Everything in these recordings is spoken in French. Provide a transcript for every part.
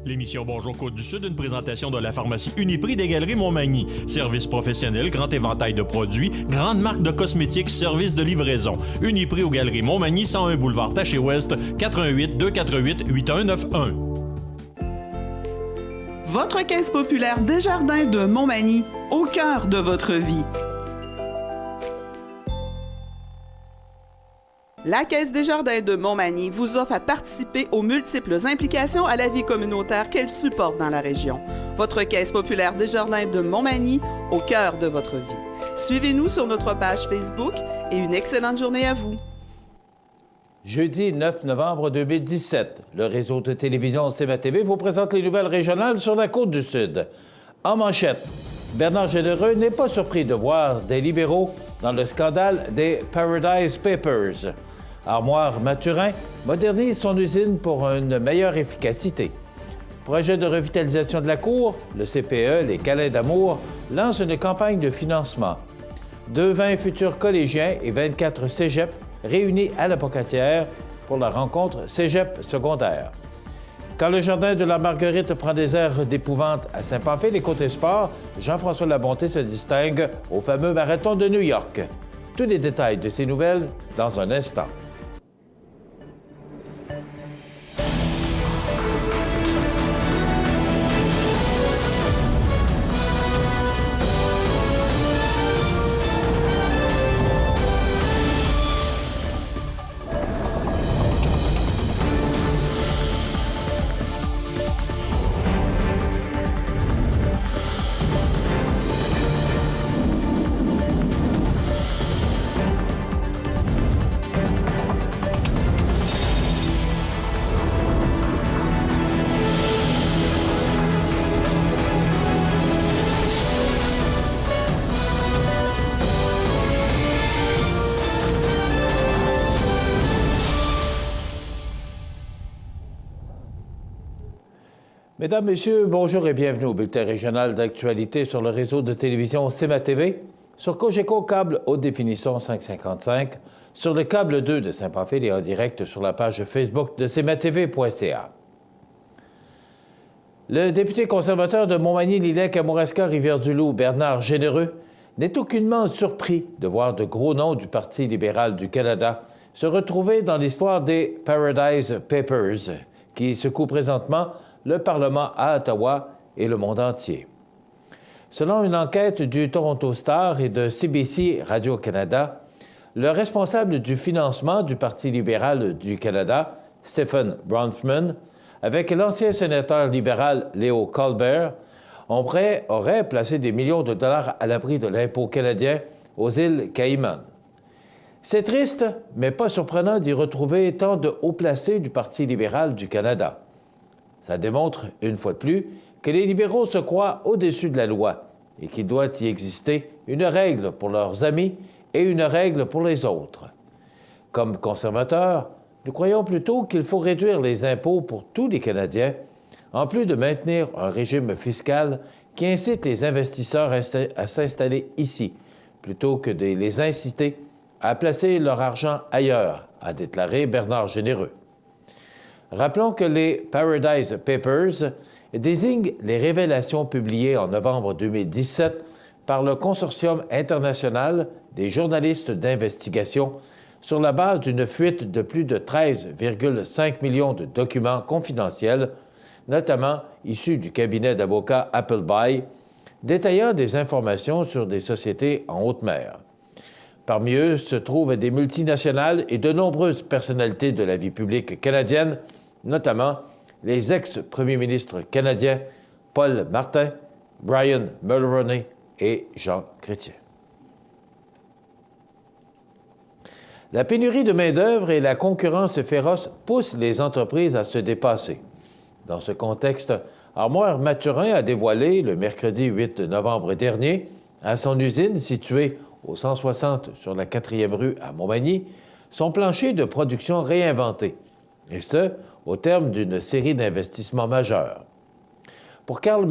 L'émission Bonjour Côte-du-Sud, une présentation de la pharmacie Uniprix des Galeries Montmagny. Service professionnel, grand éventail de produits, grande marque de cosmétiques, service de livraison. Uniprix aux Galeries Montmagny, 101 boulevard Taché-Ouest, 88 248 8191. Votre caisse populaire Desjardins de Montmagny, au cœur de votre vie. La Caisse Desjardins de Montmagny vous offre à participer aux multiples implications à la vie communautaire qu'elle supporte dans la région. Votre Caisse populaire Desjardins de Montmagny, au cœur de votre vie. Suivez-nous sur notre page Facebook et une excellente journée à vous. Jeudi 9 novembre 2017, le réseau de télévision CMA-TV vous présente les nouvelles régionales sur la Côte-du-Sud. En manchette, Bernard Généreux n'est pas surpris de voir des libéraux dans le scandale des Paradise Papers. Armoire Mathurin modernise son usine pour une meilleure efficacité. Projet de revitalisation de la cour, le CPE, les Câlins d'amour, lance une campagne de financement. 20 futurs collégiens et 24 cégeps réunis à la Pocatière pour la rencontre cégep secondaire. Quand le jardin de la Marguerite prend des airs d'épouvante à Saint-Pamphile et côté sport, Jean-François Labonté se distingue au fameux marathon de New York. Tous les détails de ces nouvelles dans un instant. Mesdames, Messieurs, bonjour et bienvenue au bulletin régional d'actualité sur le réseau de télévision CMA-TV, sur Cogeco Câble Haute Définition 555, sur le câble 2 de Saint-Pamphile et en direct sur la page Facebook de cmatv.ca. Le député conservateur de Montmagny-Lillec-Kamouraska-Rivière-du-Loup, Bernard Généreux, n'est aucunement surpris de voir de gros noms du Parti libéral du Canada se retrouver dans l'histoire des Paradise Papers, qui secouent présentement le Parlement à Ottawa et le monde entier. Selon une enquête du Toronto Star et de CBC Radio-Canada, le responsable du financement du Parti libéral du Canada, Stephen Bronfman, avec l'ancien sénateur libéral Léo Colbert, aurait placé des millions de dollars à l'abri de l'impôt canadien aux îles Caïmans. C'est triste, mais pas surprenant d'y retrouver tant de hauts placés du Parti libéral du Canada. Ça démontre, une fois de plus, que les libéraux se croient au-dessus de la loi et qu'il doit y exister une règle pour leurs amis et une règle pour les autres. Comme conservateurs, nous croyons plutôt qu'il faut réduire les impôts pour tous les Canadiens, en plus de maintenir un régime fiscal qui incite les investisseurs à s'installer ici, plutôt que de les inciter à placer leur argent ailleurs, a déclaré Bernard Généreux. Rappelons que les Paradise Papers désignent les révélations publiées en novembre 2017 par le Consortium international des journalistes d'investigation sur la base d'une fuite de plus de 13,5 millions de documents confidentiels, notamment issus du cabinet d'avocats Appleby, détaillant des informations sur des sociétés en haute mer. Parmi eux se trouvent des multinationales et de nombreuses personnalités de la vie publique canadienne, notamment les ex-premiers ministres canadiens Paul Martin, Brian Mulroney et Jean Chrétien. La pénurie de main-d'œuvre et la concurrence féroce poussent les entreprises à se dépasser. Dans ce contexte, Armoire Mathurin a dévoilé, le mercredi 8 novembre dernier, à son usine située au 160 sur la 4e rue à Montmagny, son plancher de production réinventé, et ce, au terme d'une série d'investissements majeurs. Pour Carl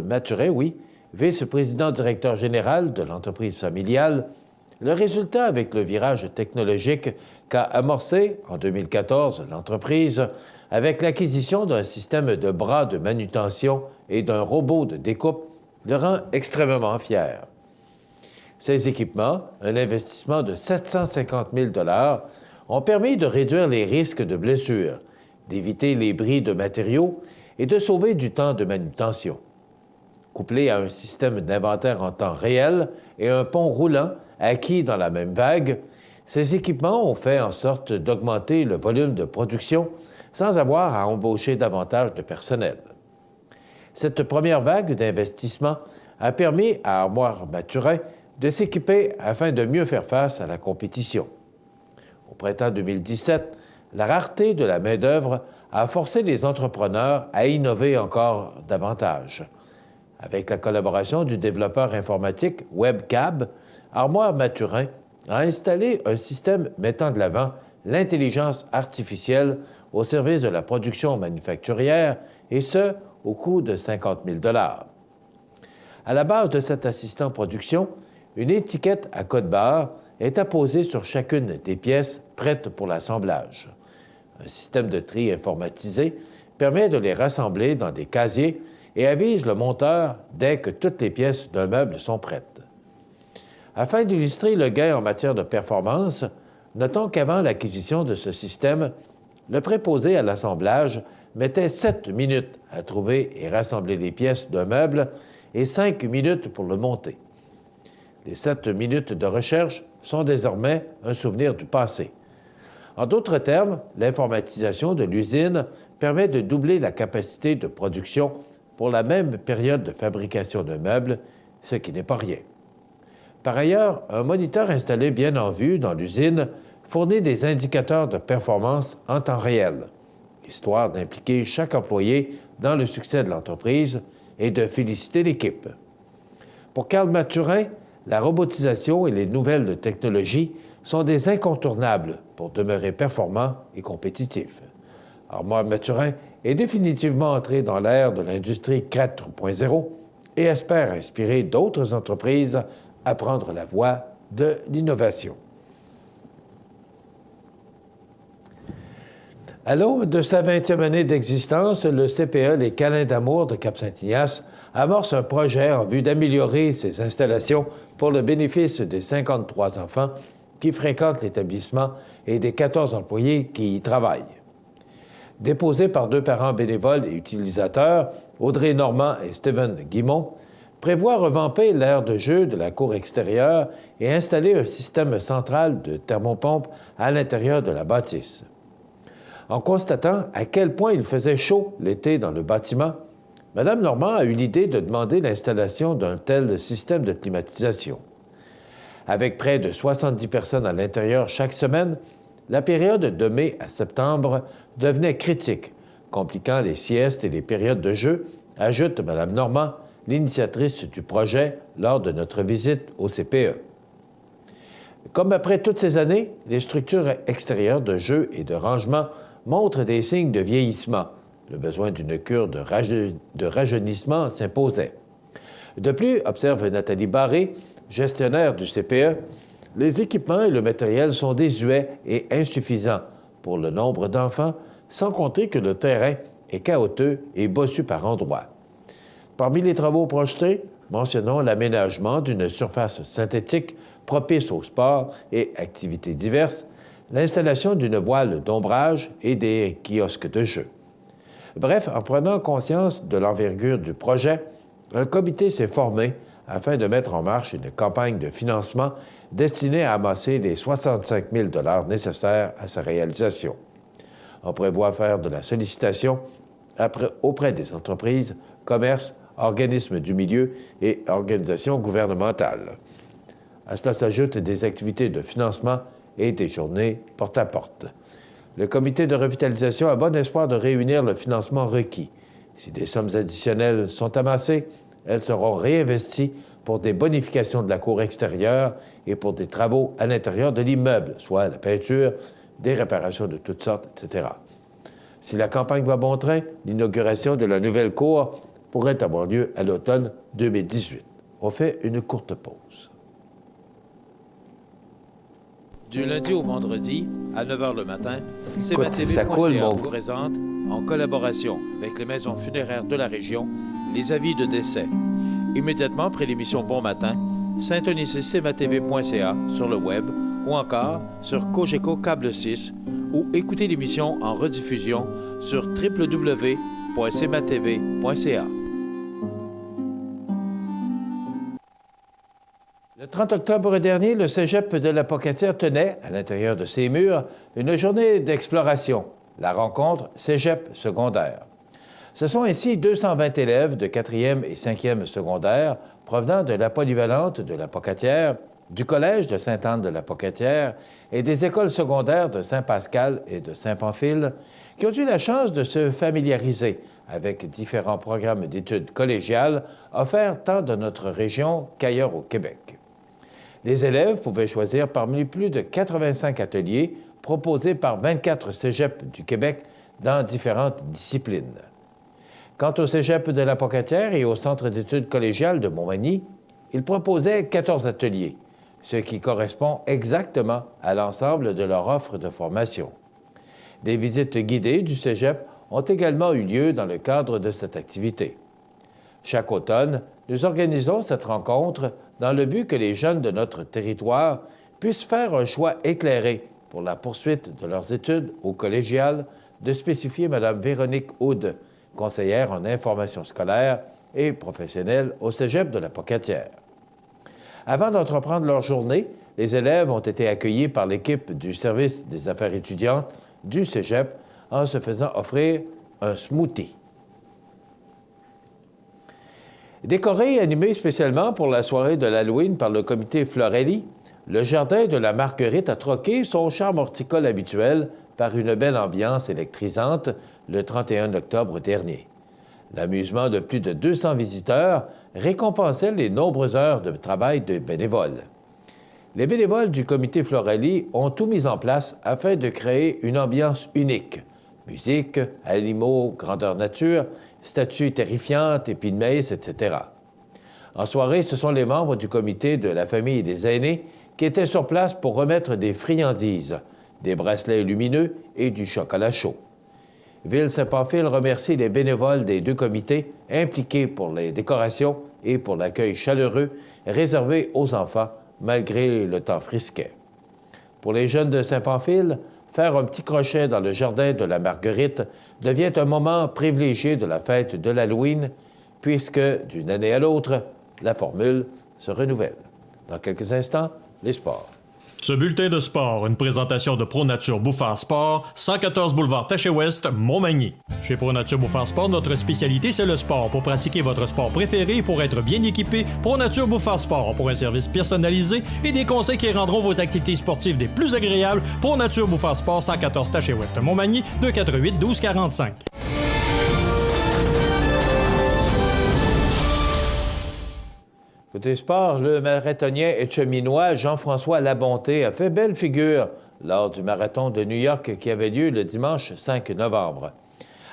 Mathurin, vice-président directeur général de l'entreprise familiale, Le résultat avec le virage technologique qu'a amorcé en 2014 l'entreprise avec l'acquisition d'un système de bras de manutention et d'un robot de découpe le rend extrêmement fier. Ces équipements, un investissement de 750 000 $, ont permis de réduire les risques de blessures, d'éviter les bris de matériaux et de sauver du temps de manutention. Couplé à un système d'inventaire en temps réel et un pont roulant acquis dans la même vague, ces équipements ont fait en sorte d'augmenter le volume de production sans avoir à embaucher davantage de personnel. Cette première vague d'investissement a permis à Armoire Maturin de s'équiper afin de mieux faire face à la compétition. Au printemps 2017, la rareté de la main-d'œuvre a forcé les entrepreneurs à innover encore davantage. Avec la collaboration du développeur informatique WebCab, Armoire Maturin a installé un système mettant de l'avant l'intelligence artificielle au service de la production manufacturière, et ce, au coût de 50 000 $. À la base de cet assistant production, une étiquette à code barre est apposée sur chacune des pièces prêtes pour l'assemblage. Un système de tri informatisé permet de les rassembler dans des casiers et avise le monteur dès que toutes les pièces d'un meuble sont prêtes. Afin d'illustrer le gain en matière de performance, notons qu'avant l'acquisition de ce système, le préposé à l'assemblage mettait 7 minutes à trouver et rassembler les pièces d'un meuble et 5 minutes pour le monter. Les 7 minutes de recherche sont désormais un souvenir du passé. En d'autres termes, l'informatisation de l'usine permet de doubler la capacité de production pour la même période de fabrication de meubles, ce qui n'est pas rien. Par ailleurs, un moniteur installé bien en vue dans l'usine fournit des indicateurs de performance en temps réel, histoire d'impliquer chaque employé dans le succès de l'entreprise et de féliciter l'équipe. Pour Carl Maturin, la robotisation et les nouvelles technologies sont des incontournables pour demeurer performant et compétitif. Armoire Maturin est définitivement entré dans l'ère de l'industrie 4.0 et espère inspirer d'autres entreprises à prendre la voie de l'innovation. À l'aube de sa 20e année d'existence, le CPE Les Câlins d'Amour de Cap-Saint-Ignace amorce un projet en vue d'améliorer ses installations pour le bénéfice des 53 enfants qui fréquentent l'établissement et des 14 employés qui y travaillent. Déposé par 2 parents bénévoles et utilisateurs, Audrey Normand et Steven Guimont, prévoit revamper l'aire de jeu de la cour extérieure et installer un système central de thermopompe à l'intérieur de la bâtisse. En constatant à quel point il faisait chaud l'été dans le bâtiment, Mme Normand a eu l'idée de demander l'installation d'un tel système de climatisation. Avec près de 70 personnes à l'intérieur chaque semaine, la période de mai à septembre devenait critique, compliquant les siestes et les périodes de jeu, ajoute Mme Normand, l'initiatrice du projet, lors de notre visite au CPE. Comme après toutes ces années, les structures extérieures de jeu et de rangement montrent des signes de vieillissement. Le besoin d'une cure de rajeunissement s'imposait. De plus, observe Nathalie Barré, gestionnaire du CPE, les équipements et le matériel sont désuets et insuffisants pour le nombre d'enfants, sans compter que le terrain est chaotique et bossu par endroits. Parmi les travaux projetés, mentionnons l'aménagement d'une surface synthétique propice au sport et activités diverses, l'installation d'une voile d'ombrage et des kiosques de jeu. Bref, en prenant conscience de l'envergure du projet, un comité s'est formé afin de mettre en marche une campagne de financement destinée à amasser les 65 000 $ nécessaires à sa réalisation. On prévoit faire de la sollicitation auprès des entreprises, commerces, organismes du milieu et organisations gouvernementales. À cela s'ajoutent des activités de financement et des journées porte-à-porte. Le comité de revitalisation a bon espoir de réunir le financement requis. Si des sommes additionnelles sont amassées, elles seront réinvesties pour des bonifications de la cour extérieure et pour des travaux à l'intérieur de l'immeuble, soit la peinture, des réparations de toutes sortes, etc. Si la campagne va bon train, l'inauguration de la nouvelle cour pourrait avoir lieu à l'automne 2018. On fait une courte pause. Du lundi au vendredi, à 9 h le matin, Écoute, ça coule, CMATV.ca mon vous présente, en collaboration avec les maisons funéraires de la région, les avis de décès. Immédiatement après l'émission Bon Matin, syntonisez CMATV.ca sur le web ou encore sur Cogeco Câble 6 ou écoutez l'émission en rediffusion sur www.cmatv.ca. Le 30 octobre dernier, le cégep de la Pocatière tenait, à l'intérieur de ses murs, une journée d'exploration, la rencontre cégep secondaire. Ce sont ainsi 220 élèves de 4e et 5e secondaire provenant de la polyvalente de la Pocatière, du collège de Sainte-Anne-de-la-Pocatière et des écoles secondaires de Saint-Pascal et de Saint-Pamphile qui ont eu la chance de se familiariser avec différents programmes d'études collégiales offerts tant dans notre région qu'ailleurs au Québec. Les élèves pouvaient choisir parmi plus de 85 ateliers proposés par 24 cégeps du Québec dans différentes disciplines. Quant au cégep de la Pocatière et au Centre d'études collégiales de Montmagny, ils proposaient 14 ateliers, ce qui correspond exactement à l'ensemble de leur offre de formation. Des visites guidées du cégep ont également eu lieu dans le cadre de cette activité. Chaque automne, nous organisons cette rencontre dans le but que les jeunes de notre territoire puissent faire un choix éclairé pour la poursuite de leurs études au collégial, de spécifier Mme Véronique Houde, conseillère en information scolaire et professionnelle au cégep de la Pocatière. Avant d'entreprendre leur journée, les élèves ont été accueillis par l'équipe du service des affaires étudiantes du cégep en se faisant offrir un smoothie. Décoré et animé spécialement pour la soirée de l'Halloween par le comité Florelli, le jardin de la Marguerite a troqué son charme horticole habituel par une belle ambiance électrisante le 31 octobre dernier. L'amusement de plus de 200 visiteurs récompensait les nombreuses heures de travail de bénévoles. Les bénévoles du comité Florelli ont tout mis en place afin de créer une ambiance unique. Musique, animaux, grandeur nature, statues terrifiantes, épis de maïs, etc. En soirée, ce sont les membres du comité de la famille des aînés qui étaient sur place pour remettre des friandises, des bracelets lumineux et du chocolat chaud. Ville-Saint-Pamphile remercie les bénévoles des deux comités impliqués pour les décorations et pour l'accueil chaleureux réservé aux enfants malgré le temps frisquet. Pour les jeunes de Saint-Pamphile, faire un petit crochet dans le jardin de la Marguerite devient un moment privilégié de la fête de l'Halloween, puisque, d'une année à l'autre, la formule se renouvelle. Dans quelques instants, les sports. Ce bulletin de sport, une présentation de ProNature Bouffard Sport, 114 boulevard Taché-Ouest, Montmagny. Chez ProNature Bouffard Sport, notre spécialité, c'est le sport. Pour pratiquer votre sport préféré et pour être bien équipé, ProNature Bouffard Sport pour un service personnalisé et des conseils qui rendront vos activités sportives des plus agréables. ProNature Bouffard Sport, 114 Taché-Ouest, Montmagny, 248-1245. Côté sport, le marathonien et cheminois Jean-François Labonté a fait belle figure lors du marathon de New York qui avait lieu le dimanche 5 novembre.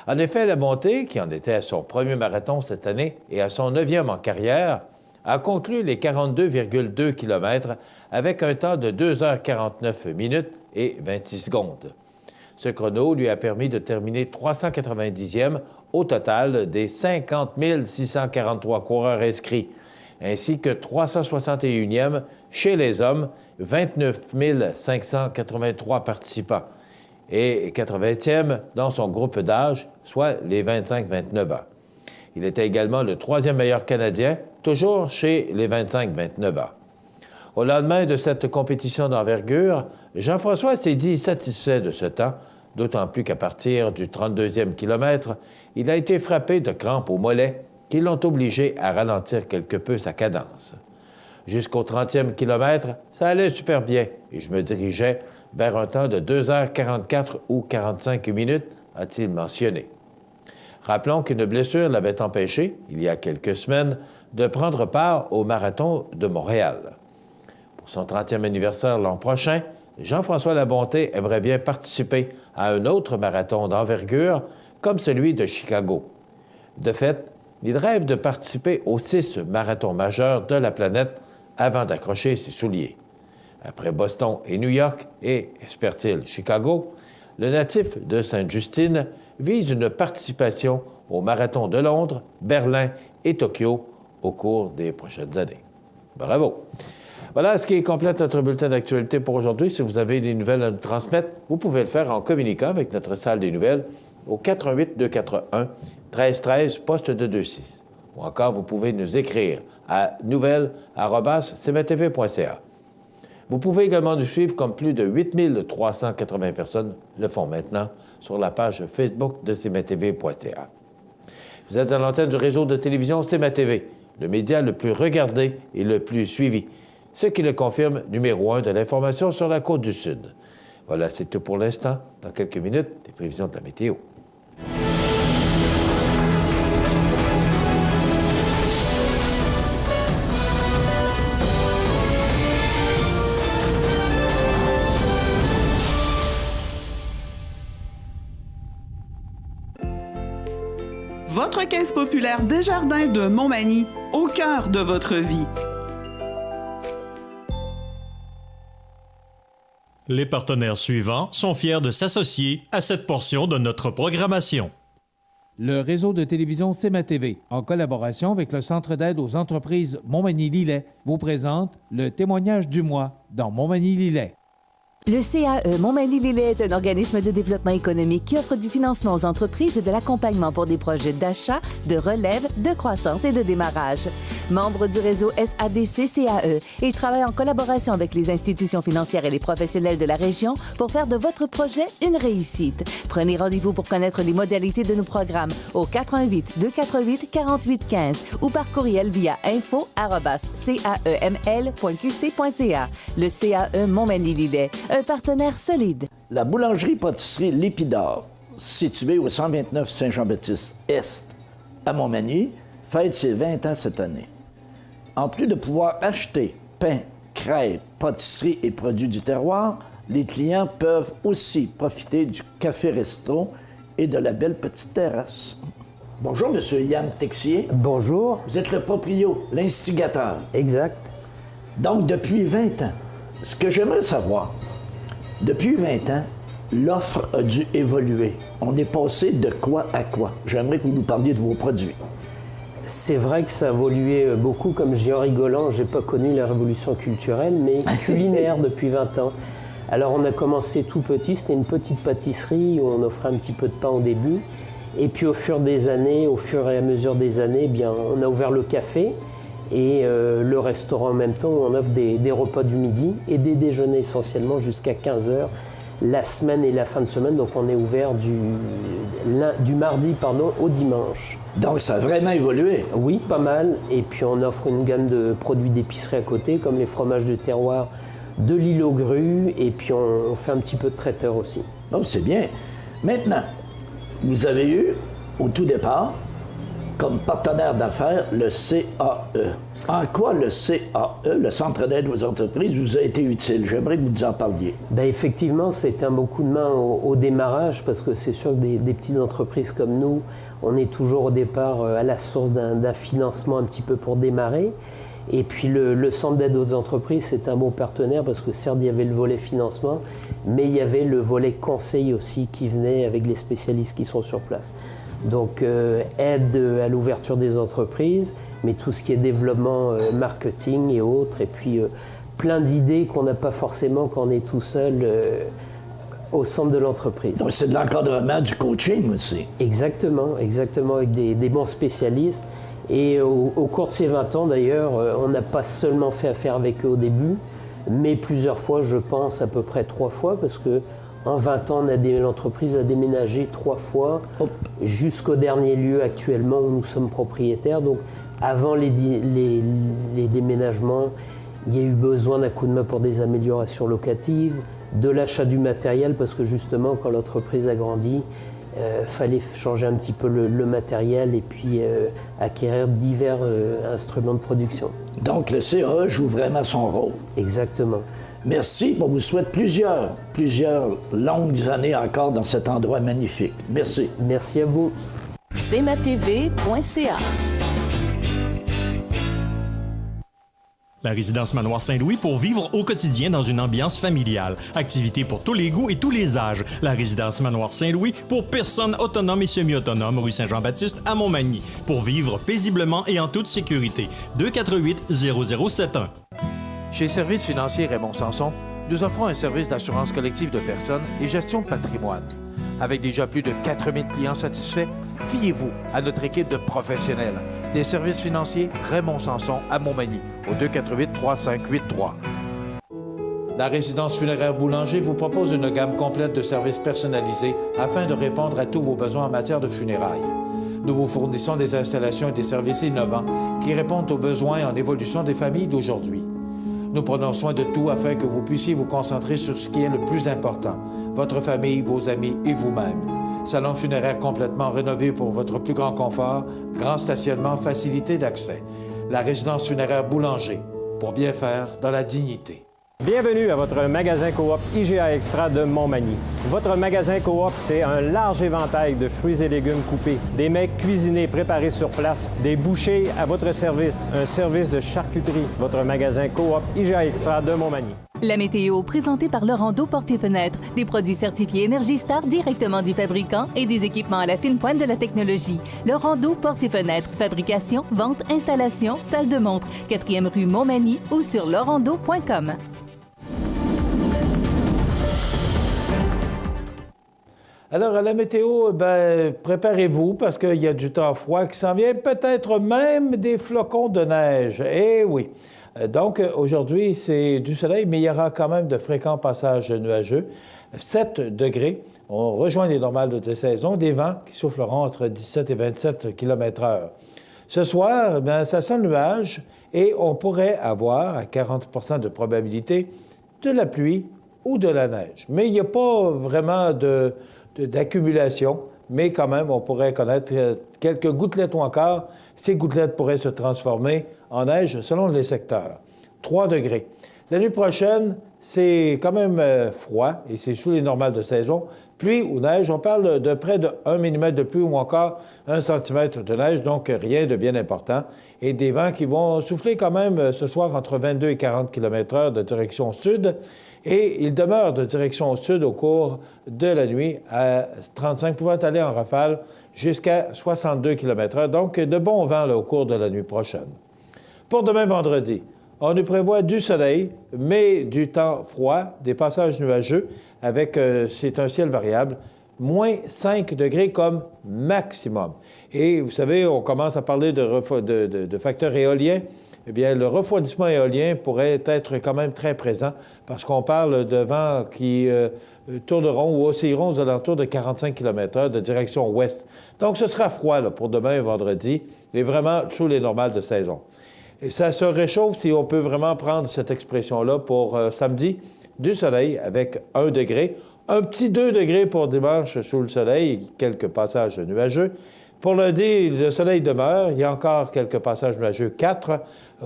En effet, Labonté, qui en était à son premier marathon cette année et à son 9e en carrière, a conclu les 42,2 km avec un temps de 2h49 minutes et 26 secondes. Ce chrono lui a permis de terminer 390e au total des 50 643 coureurs inscrits, ainsi que 361e chez les hommes, 29 583 participants, et 80e dans son groupe d'âge, soit les 25-29 ans. Il était également le 3e meilleur Canadien, toujours chez les 25-29 ans. Au lendemain de cette compétition d'envergure, Jean-François s'est dit satisfait de ce temps, d'autant plus qu'à partir du 32e kilomètre, il a été frappé de crampes au mollet qui l'ont obligé à ralentir quelque peu sa cadence. Jusqu'au 30e kilomètre, ça allait super bien et je me dirigeais vers un temps de 2h44 ou 45 minutes, a-t-il mentionné. Rappelons qu'une blessure l'avait empêché, il y a quelques semaines, de prendre part au marathon de Montréal. Pour son 30e anniversaire l'an prochain, Jean-François Labonté aimerait bien participer à un autre marathon d'envergure, comme celui de Chicago. De fait, il rêve de participer aux 6 marathons majeurs de la planète avant d'accrocher ses souliers. Après Boston et New York et, espère-t-il, Chicago, le natif de Sainte-Justine vise une participation au Marathon de Londres, Berlin et Tokyo au cours des prochaines années. Bravo! Voilà ce qui complète notre bulletin d'actualité pour aujourd'hui. Si vous avez des nouvelles à nous transmettre, vous pouvez le faire en communiquant avec notre salle des nouvelles au 418-241-1313, poste de 26. Ou encore, vous pouvez nous écrire à nouvelles@cmatv.ca. Vous pouvez également nous suivre comme plus de 8380 personnes le font maintenant sur la page Facebook de cmatv.ca. Vous êtes à l'antenne du réseau de télévision CMA-TV, le média le plus regardé et le plus suivi, ce qui le confirme numéro 1 de l'information sur la Côte-du-Sud. Voilà, c'est tout pour l'instant. Dans quelques minutes, les prévisions de la météo. Votre Caisse populaire Desjardins de Montmagny, au cœur de votre vie. Les partenaires suivants sont fiers de s'associer à cette portion de notre programmation. Le réseau de télévision CMA-TV, en collaboration avec le Centre d'aide aux entreprises Montmagny-Lillet, vous présente le témoignage du mois dans Montmagny-Lillet. Le CAE Montmagny-Lillet est un organisme de développement économique qui offre du financement aux entreprises et de l'accompagnement pour des projets d'achat, de relève, de croissance et de démarrage. Membre du réseau SADC-CAE, il travaille en collaboration avec les institutions financières et les professionnels de la région pour faire de votre projet une réussite. Prenez rendez-vous pour connaître les modalités de nos programmes au 418-248-4815 ou par courriel via info@caeml.qc.ca. Le CAE Montmagny-Lillet, un partenaire solide. La boulangerie-pâtisserie L'Épidore, située au 129 Saint-Jean-Baptiste-Est, à Montmagny, fête ses 20 ans cette année. En plus de pouvoir acheter pain, crêpes, pâtisseries et produits du terroir, les clients peuvent aussi profiter du café-resto et de la belle petite terrasse. Bonjour, Monsieur Yann Texier. Bonjour. Vous êtes le proprio, l'instigateur. Exact. Donc, depuis 20 ans, ce que j'aimerais savoir, depuis 20 ans, l'offre a dû évoluer. On est passé de quoi à quoi? J'aimerais que vous nous parliez de vos produits. C'est vrai que ça a évolué beaucoup. Comme je dis en rigolant, j'ai pas connu la révolution culturelle, mais culinaire depuis 20 ans. Alors on a commencé tout petit, c'était une petite pâtisserie où on offrait un petit peu de pain au début. Et puis au fur et à mesure des années, bien, on a ouvert le café et le restaurant en même temps où on offre des repas du midi et des déjeuners essentiellement jusqu'à 15h la semaine et la fin de semaine. Donc on est ouvert du mardi au dimanche. Donc ça a vraiment évolué. Oui, pas mal. Et puis on offre une gamme de produits d'épicerie à côté, comme les fromages de terroir de l'île aux grues, et puis on fait un petit peu de traiteur aussi. Donc c'est bien. Maintenant, vous avez eu, au tout départ, comme partenaire d'affaires, le CAE. En quoi le CAE, le Centre d'aide aux entreprises, vous a été utile? J'aimerais que vous nous en parliez. Bien, effectivement, c'était un bon coup de main au démarrage, parce que c'est sûr que des petites entreprises comme nous, on est toujours au départ à la source d'un financement un petit peu pour démarrer. Et puis le Centre d'aide aux entreprises, c'est un bon partenaire, parce que certes, il y avait le volet financement, mais il y avait le volet conseil aussi qui venait avec les spécialistes qui sont sur place. Donc aide à l'ouverture des entreprises, mais tout ce qui est développement marketing et autres, et puis plein d'idées qu'on n'a pas forcément quand on est tout seul au centre de l'entreprise. Donc c'est de l'encadrement, du coaching aussi. Exactement, avec des bons spécialistes. Et au cours de ces 20 ans d'ailleurs, on n'a pas seulement fait affaire avec eux au début, mais plusieurs fois, je pense à peu près 3 fois, parce que en 20 ans, l'entreprise a déménagé 3 fois jusqu'au dernier lieu actuellement où nous sommes propriétaires. Donc avant les déménagements, il y a eu besoin d'un coup de main pour des améliorations locatives, de l'achat du matériel, parce que justement, quand l'entreprise a grandi, fallait changer un petit peu le matériel et puis acquérir divers instruments de production. Donc le CAE joue vraiment son rôle. Exactement. Merci. On vous souhaite plusieurs longues années encore dans cet endroit magnifique. Merci. Merci à vous. cmatv.ca. La résidence Manoir Saint-Louis pour vivre au quotidien dans une ambiance familiale. Activités pour tous les goûts et tous les âges. La résidence Manoir Saint-Louis pour personnes autonomes et semi-autonomes, rue Saint-Jean-Baptiste à Montmagny. Pour vivre paisiblement et en toute sécurité. 248-0071. Chez Services financiers Raymond Sanson, nous offrons un service d'assurance collective de personnes et gestion de patrimoine. Avec déjà plus de 4000 clients satisfaits, fiez-vous à notre équipe de professionnels. Des services financiers Raymond Sanson à Montmagny, au 248-3583. La résidence funéraire Boulanger vous propose une gamme complète de services personnalisés afin de répondre à tous vos besoins en matière de funérailles. Nous vous fournissons des installations et des services innovants qui répondent aux besoins en évolution des familles d'aujourd'hui. Nous prenons soin de tout afin que vous puissiez vous concentrer sur ce qui est le plus important, votre famille, vos amis et vous-même. Salon funéraire complètement rénové pour votre plus grand confort, grand stationnement, facilité d'accès. La résidence funéraire Boulanger, pour bien faire dans la dignité. Bienvenue à votre magasin Coop IGA Extra de Montmagny. Votre magasin Coop, c'est un large éventail de fruits et légumes coupés, des mets cuisinés préparés sur place, des bouchées à votre service, un service de charcuterie. Votre magasin Coop IGA Extra de Montmagny. La météo, présentée par Laurando Portes et Fenêtres. Des produits certifiés Énergie Star directement du fabricant et des équipements à la fine pointe de la technologie. Laurando Portes et Fenêtres. Fabrication, vente, installation, salle de montre. 4e rue Montmagny ou sur laurando.com. Alors, à la météo, préparez-vous parce qu'il y a du temps froid qui s'en vient, peut-être même des flocons de neige. Eh oui! Donc, aujourd'hui, c'est du soleil, mais il y aura quand même de fréquents passages nuageux. 7 degrés. On rejoint les normales de saison. Des vents qui souffleront entre 17 et 27 km/h. Ce soir, ça sent le nuage et on pourrait avoir à 40 de probabilité de la pluie ou de la neige. Mais il n'y a pas vraiment d'accumulation, mais quand même, on pourrait connaître quelques gouttelettes ou encore, ces gouttelettes pourraient se transformer en neige selon les secteurs. 3 degrés. La nuit prochaine, c'est quand même froid et c'est sous les normales de saison. Pluie ou neige, on parle de près de 1 mm de pluie ou encore 1 cm de neige, donc rien de bien important. Et des vents qui vont souffler quand même ce soir entre 22 et 40 km/h de direction sud. Et il demeure de direction sud au cours de la nuit à 35, pouvant aller en rafale jusqu'à 62 km/h. Donc, de bons vents là, au cours de la nuit prochaine. Pour demain vendredi, on nous prévoit du soleil, mais du temps froid, des passages nuageux, avec, c'est un ciel variable, moins 5 degrés comme maximum. Et vous savez, on commence à parler de facteurs éoliens. Eh bien, le refroidissement éolien pourrait être quand même très présent parce qu'on parle de vents qui tourneront ou oscilleront aux alentours de 45 km/h de direction ouest. Donc, ce sera froid là, pour demain vendredi et vraiment sous les normales de saison. Et ça se réchauffe si on peut vraiment prendre cette expression-là pour samedi, du soleil avec 1 degré. Un petit 2 degrés pour dimanche sous le soleil, quelques passages nuageux. Pour lundi, le soleil demeure. Il y a encore quelques passages nuageux, 4.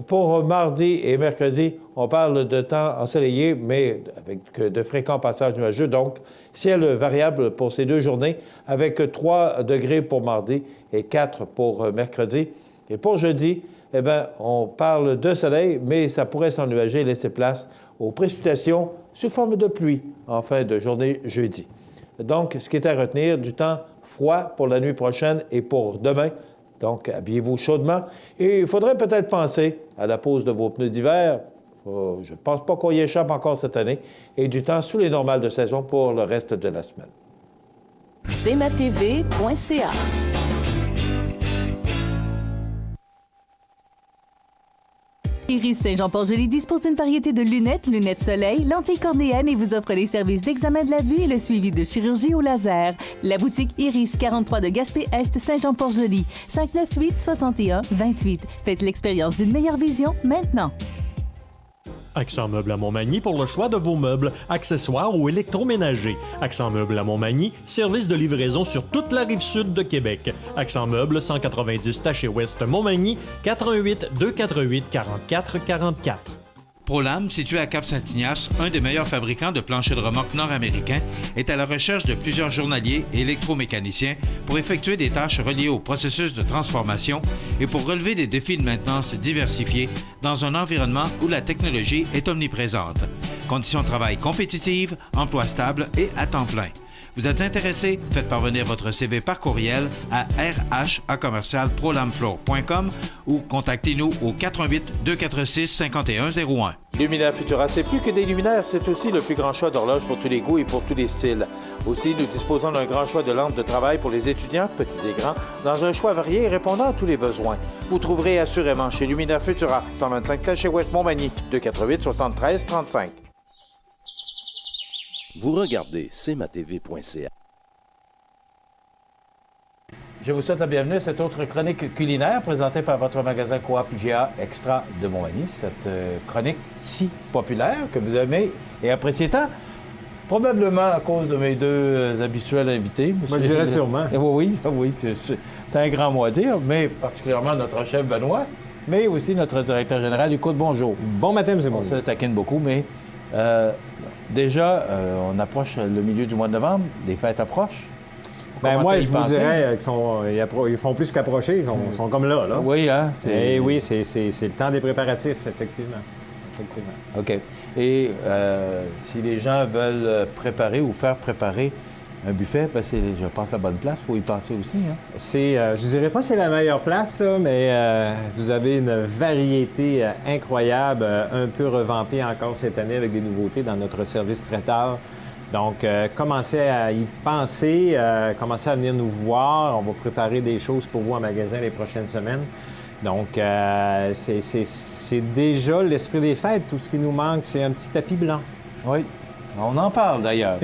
Pour mardi et mercredi, on parle de temps ensoleillé, mais avec de fréquents passages nuageux. Donc, ciel variable pour ces 2 journées, avec 3 degrés pour mardi et 4 pour mercredi. Et pour jeudi, eh bien, on parle de soleil, mais ça pourrait s'ennuager et laisser place aux précipitations sous forme de pluie en fin de journée jeudi. Donc, ce qui est à retenir, du temps froid pour la nuit prochaine et pour demain. Donc, habillez-vous chaudement. Et il faudrait peut-être penser à la pose de vos pneus d'hiver. Je ne pense pas qu'on y échappe encore cette année. Et du temps sous les normales de saison pour le reste de la semaine. cmatv.ca. Iris Saint-Jean-Port-Joli dispose d'une variété de lunettes soleil, lentilles cornéennes et vous offre les services d'examen de la vue et le suivi de chirurgie au laser. La boutique Iris 43 de Gaspé-Est Saint-Jean-Port-Joli, 598-61-28. Faites l'expérience d'une meilleure vision maintenant. Accent Meubles à Montmagny pour le choix de vos meubles, accessoires ou électroménagers. Accent Meubles à Montmagny, service de livraison sur toute la rive sud de Québec. Accent Meubles, 190 Taché Ouest Montmagny, 418 248 44 44. ProLam, situé à Cap-Saint-Ignace, un des meilleurs fabricants de planchers de remorque nord-américains, est à la recherche de plusieurs journaliers et électromécaniciens pour effectuer des tâches reliées au processus de transformation et pour relever des défis de maintenance diversifiés dans un environnement où la technologie est omniprésente. Conditions de travail compétitives, emploi stable et à temps plein. Vous êtes intéressé? Faites parvenir votre CV par courriel à rh@prolamfloor.com ou contactez-nous au 418-246-5101. Luminaire Futura, c'est plus que des luminaires, c'est aussi le plus grand choix d'horloges pour tous les goûts et pour tous les styles. Aussi, nous disposons d'un grand choix de lampes de travail pour les étudiants, petits et grands, dans un choix varié et répondant à tous les besoins. Vous trouverez assurément chez Luminaire Futura, 125 chez Ouest Montmagny, 248-73-35. Vous regardez cmatv.ca. Je vous souhaite la bienvenue à cette autre chronique culinaire présentée par votre magasin Coop IGA Extra de Montmagny. Cette chronique si populaire que vous aimez et appréciez tant, probablement à cause de mes deux habituels invités. Moi, je dirais sûrement. Oui, c'est un grand mot à dire, mais particulièrement notre chef Benoît, mais aussi notre directeur général, Hugo. Bonjour. Bon matin, M. Bonjour. On se taquine beaucoup, mais déjà, on approche le milieu du mois de novembre, les fêtes approchent. Ben moi, je vous dirais qu'ils font plus qu'approcher, ils sont comme là. Oui, hein? Oui, c'est le temps des préparatifs, effectivement. OK. Et si les gens veulent préparer ou faire préparer un buffet, ben c'est, je pense, la bonne place. Il faut y penser aussi. Hein? Je ne dirais pas que c'est la meilleure place, là, mais vous avez une variété incroyable, un peu revampée encore cette année avec des nouveautés dans notre service traiteur. Donc, commencez à y penser, commencez à venir nous voir. On va préparer des choses pour vous en magasin les prochaines semaines. Donc, c'est déjà l'esprit des fêtes. Tout ce qui nous manque, c'est un petit tapis blanc. Oui, on en parle d'ailleurs.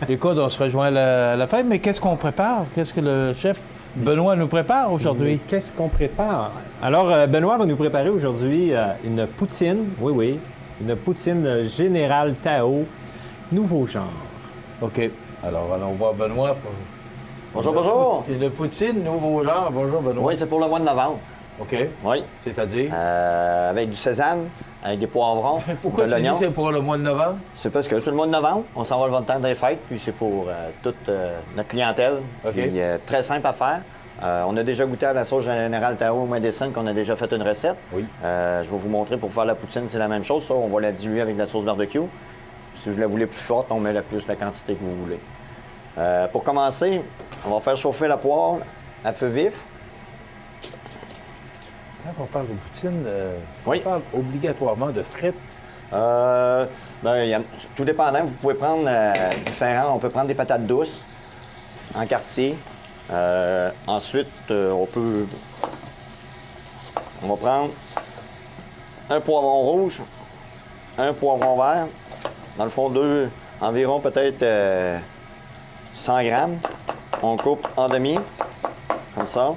Écoute, on se rejoint à la fête, mais qu'est-ce qu'on prépare? Qu'est-ce que le chef Benoît nous prépare aujourd'hui? Qu'est-ce qu'on prépare? Alors, Benoît va nous préparer aujourd'hui une poutine, une poutine Général Tao, nouveau genre. OK. Alors, allons voir Benoît. Bonjour. Une poutine, nouveau genre. Bonjour, Benoît. Oui, c'est pour le mois de novembre. OK. Oui. C'est-à-dire? Avec du sésame, avec des poivrons, Pourquoi de tu dis l'oignon. que c'est pour le mois de novembre? C'est parce que c'est le mois de novembre, on s'en va le temps des fêtes, puis c'est pour toute notre clientèle. OK. Puis, très simple à faire. On a déjà goûté à la sauce Générale Tao au Médecine, qu'on a déjà fait une recette. Oui. Je vais vous montrer pour faire la poutine, c'est la même chose. Ça, on va la diluer avec de la sauce barbecue. Si vous la voulez plus forte, on met la quantité que vous voulez. Pour commencer, on va faire chauffer la poêle à feu vif. Quand on parle de poutine, Oui. on parle obligatoirement de frites. Tout dépendant, vous pouvez prendre différents. On peut prendre des patates douces en quartier. Ensuite, on va prendre un poivron rouge, un poivron vert. Dans le fond, environ peut-être 100 grammes. On coupe en demi, comme ça.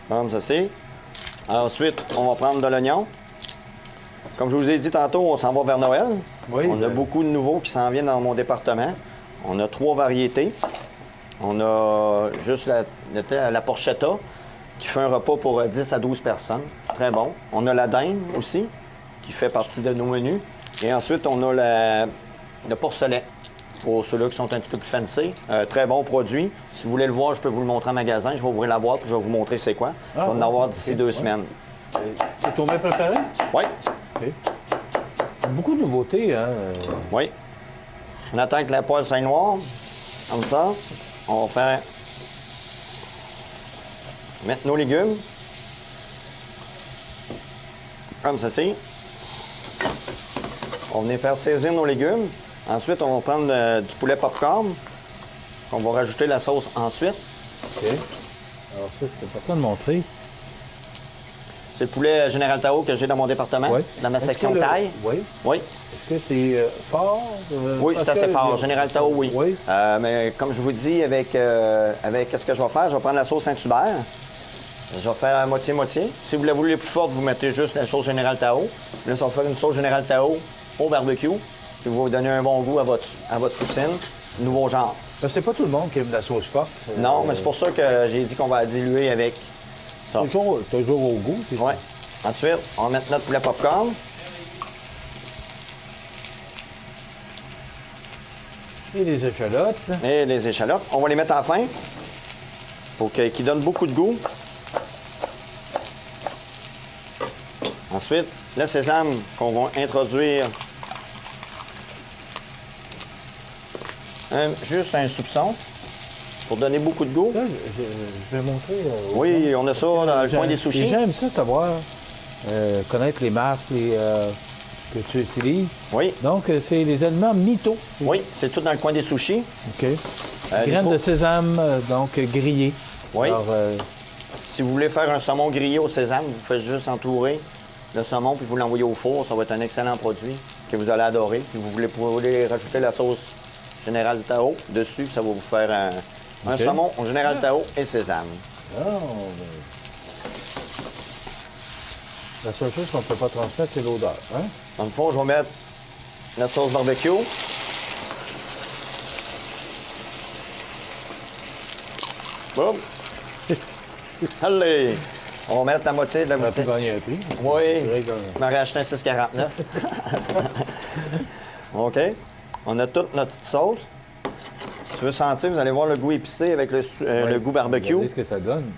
Comme ceci. Ensuite, on va prendre de l'oignon. Comme je vous ai dit tantôt, on s'en va vers Noël. Oui, on a beaucoup de nouveaux qui s'en viennent dans mon département. On a 3 variétés. On a juste la porchetta, qui fait un repas pour 10 à 12 personnes. Très bon. On a la dinde aussi, qui fait partie de nos menus. Et ensuite, on a le porcelet, pour ceux-là qui sont un petit peu plus fancy. Très bon produit. Si vous voulez le voir, je peux vous le montrer en magasin. Je vais ouvrir la boîte et je vais vous montrer c'est quoi. Je vais en avoir d'ici 2 semaines. C'est ton bien préparé? Oui. OK. Beaucoup de nouveautés, hein? Oui. On attend que la poêle soit noire, comme ça. On va faire mettre nos légumes, comme ceci. On va venir faire saisir nos légumes. Ensuite, on va prendre du poulet popcorn. On va rajouter la sauce ensuite. OK. Alors ça, c'est important de montrer. C'est le poulet Général Tao que j'ai dans mon département, dans ma section taille. Oui. Oui. Est-ce que c'est fort? Oui, c'est assez fort. Général Tao, oui. Oui. Mais comme je vous dis, avec ce que je vais faire, je vais prendre la sauce Saint-Hubert. Je vais faire moitié-moitié. Si vous la voulez plus forte, vous mettez juste la sauce Général Tao. Là, ça va faire une sauce Général Tao au barbecue. Puis vous donner un bon goût à votre poutine. Nouveau genre. C'est pas tout le monde qui aime la sauce forte. Non, mais c'est pour ça que j'ai dit qu'on va la diluer avec ça. Toujours au goût. Oui. Ensuite, on va mettre notre poulet popcorn. Et les échalotes. Et les échalotes. On va les mettre à la fin pour qu'ils donnent beaucoup de goût. Ensuite, le sésame qu'on va introduire. Juste un soupçon pour donner beaucoup de goût. Là, je vais montrer. Oui, on a ça dans le coin des sushis. J'aime ça savoir, connaître les marques que tu utilises. Oui. Donc, c'est les aliments Mito. Oui, c'est tout dans le coin des sushis. OK. Graines de sésame, donc grillées. Oui. Alors, si vous voulez faire un saumon grillé au sésame, vous faites juste entourer le saumon puis vous l'envoyez au four. Ça va être un excellent produit que vous allez adorer. Puis vous voulez rajouter la sauce Général Tao dessus, ça va vous faire un saumon au Général Tao et sésame. Oh, la seule chose qu'on ne peut pas transmettre, c'est l'odeur. Hein? Dans le fond, je vais mettre la sauce barbecue. Boum! Allez! On va mettre la moitié de la bouteille. On a pu gagner un prix. Oui, je m'en ai acheté un 6,49. OK. On a toute notre sauce. Si tu veux sentir, vous allez voir le goût épicé avec le goût barbecue. Regardez ce que ça donne.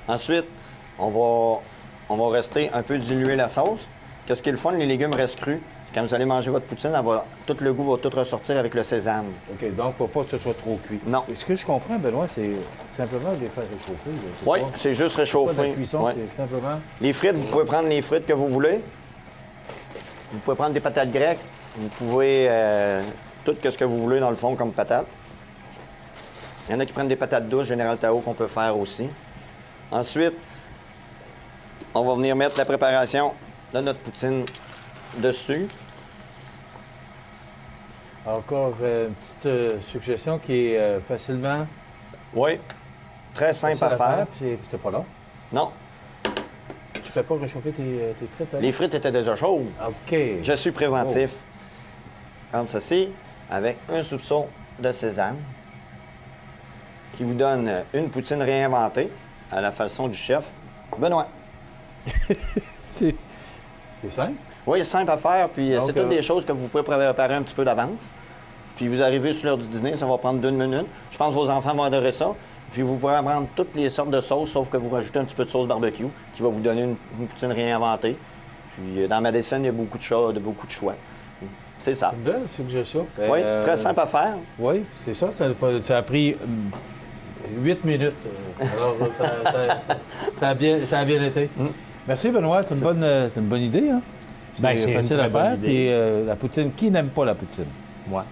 Ensuite, on va rester un peu diluer la sauce. Qu'est-ce qui est le fun? Les légumes restent crus. Quand vous allez manger votre poutine, tout le goût va tout ressortir avec le sésame. OK, donc il ne faut pas que ce soit trop cuit. Non. Et ce que je comprends, Benoît, c'est simplement de les faire réchauffer. Oui, c'est juste réchauffer. Pas de la cuisson, Ouais. c'est simplement... Les frites, vous pouvez prendre les frites que vous voulez. Vous pouvez prendre des patates grecques. Vous pouvez tout ce que vous voulez dans le fond comme patates. Il y en a qui prennent des patates douces, Général Tao, qu'on peut faire aussi. Ensuite, on va venir mettre la préparation de notre poutine dessus. Encore une petite suggestion qui est facilement... Oui, très simple à faire. Puis c'est pas long. Non, Tu fais pas réchauffer tes frites? Hein? les frites étaient déjà chaudes. OK. Je suis préventif. Comme ceci, avec un soupçon de sésame qui vous donne une poutine réinventée à la façon du chef Benoît. C'est simple. Oui, c'est simple à faire, puis Donc, c'est toutes des choses que vous pouvez préparer un petit peu d'avance. Puis vous arrivez sur l'heure du dîner, ça va prendre 2 minutes. Je pense que vos enfants vont adorer ça. Puis vous pourrez prendre toutes les sortes de sauces, sauf que vous rajoutez un petit peu de sauce barbecue, qui va vous donner une poutine réinventée. Puis dans ma dessin, il y a beaucoup de choix. C'est ça. Une belle suggestion. Oui, très simple à faire. Oui, c'est ça. Ça a pris 8 minutes. Alors, ça a bien été. Merci, Benoît. C'est une bonne idée. Hein? C'est facile une à très bonne faire. idée. Puis la poutine, qui n'aime pas la poutine? Moi.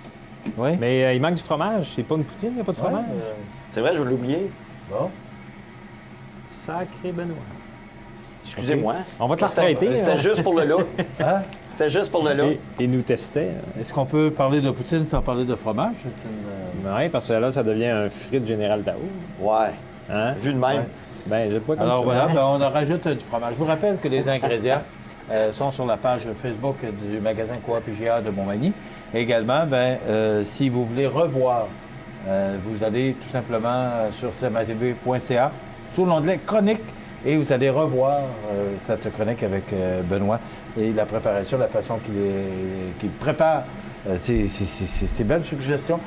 Oui. Mais il manque du fromage. C'est pas une poutine, il n'y a pas de fromage. C'est vrai, je l'ai oublié. Bon. Sacré Benoît. Excusez-moi. On va te la retraiter. C'était juste pour le look. Hein? C'était juste pour le look. Et nous tester. Est-ce qu'on peut parler de poutine sans parler de fromage? Oui, parce que là, ça devient un frite Général Tao. Ouais. Hein? Vu de même. Ouais. Ben, je le vois comme Alors ça. voilà, on en rajoute du fromage. Je vous rappelle que les ingrédients sont sur la page Facebook du magasin Coop IGA de Montmagny. Également, si vous voulez revoir, vous allez tout simplement sur cmatv.ca, sur l'onglet Chronique, et vous allez revoir cette chronique avec Benoît et la préparation, la façon qu'il prépare ces belles suggestions.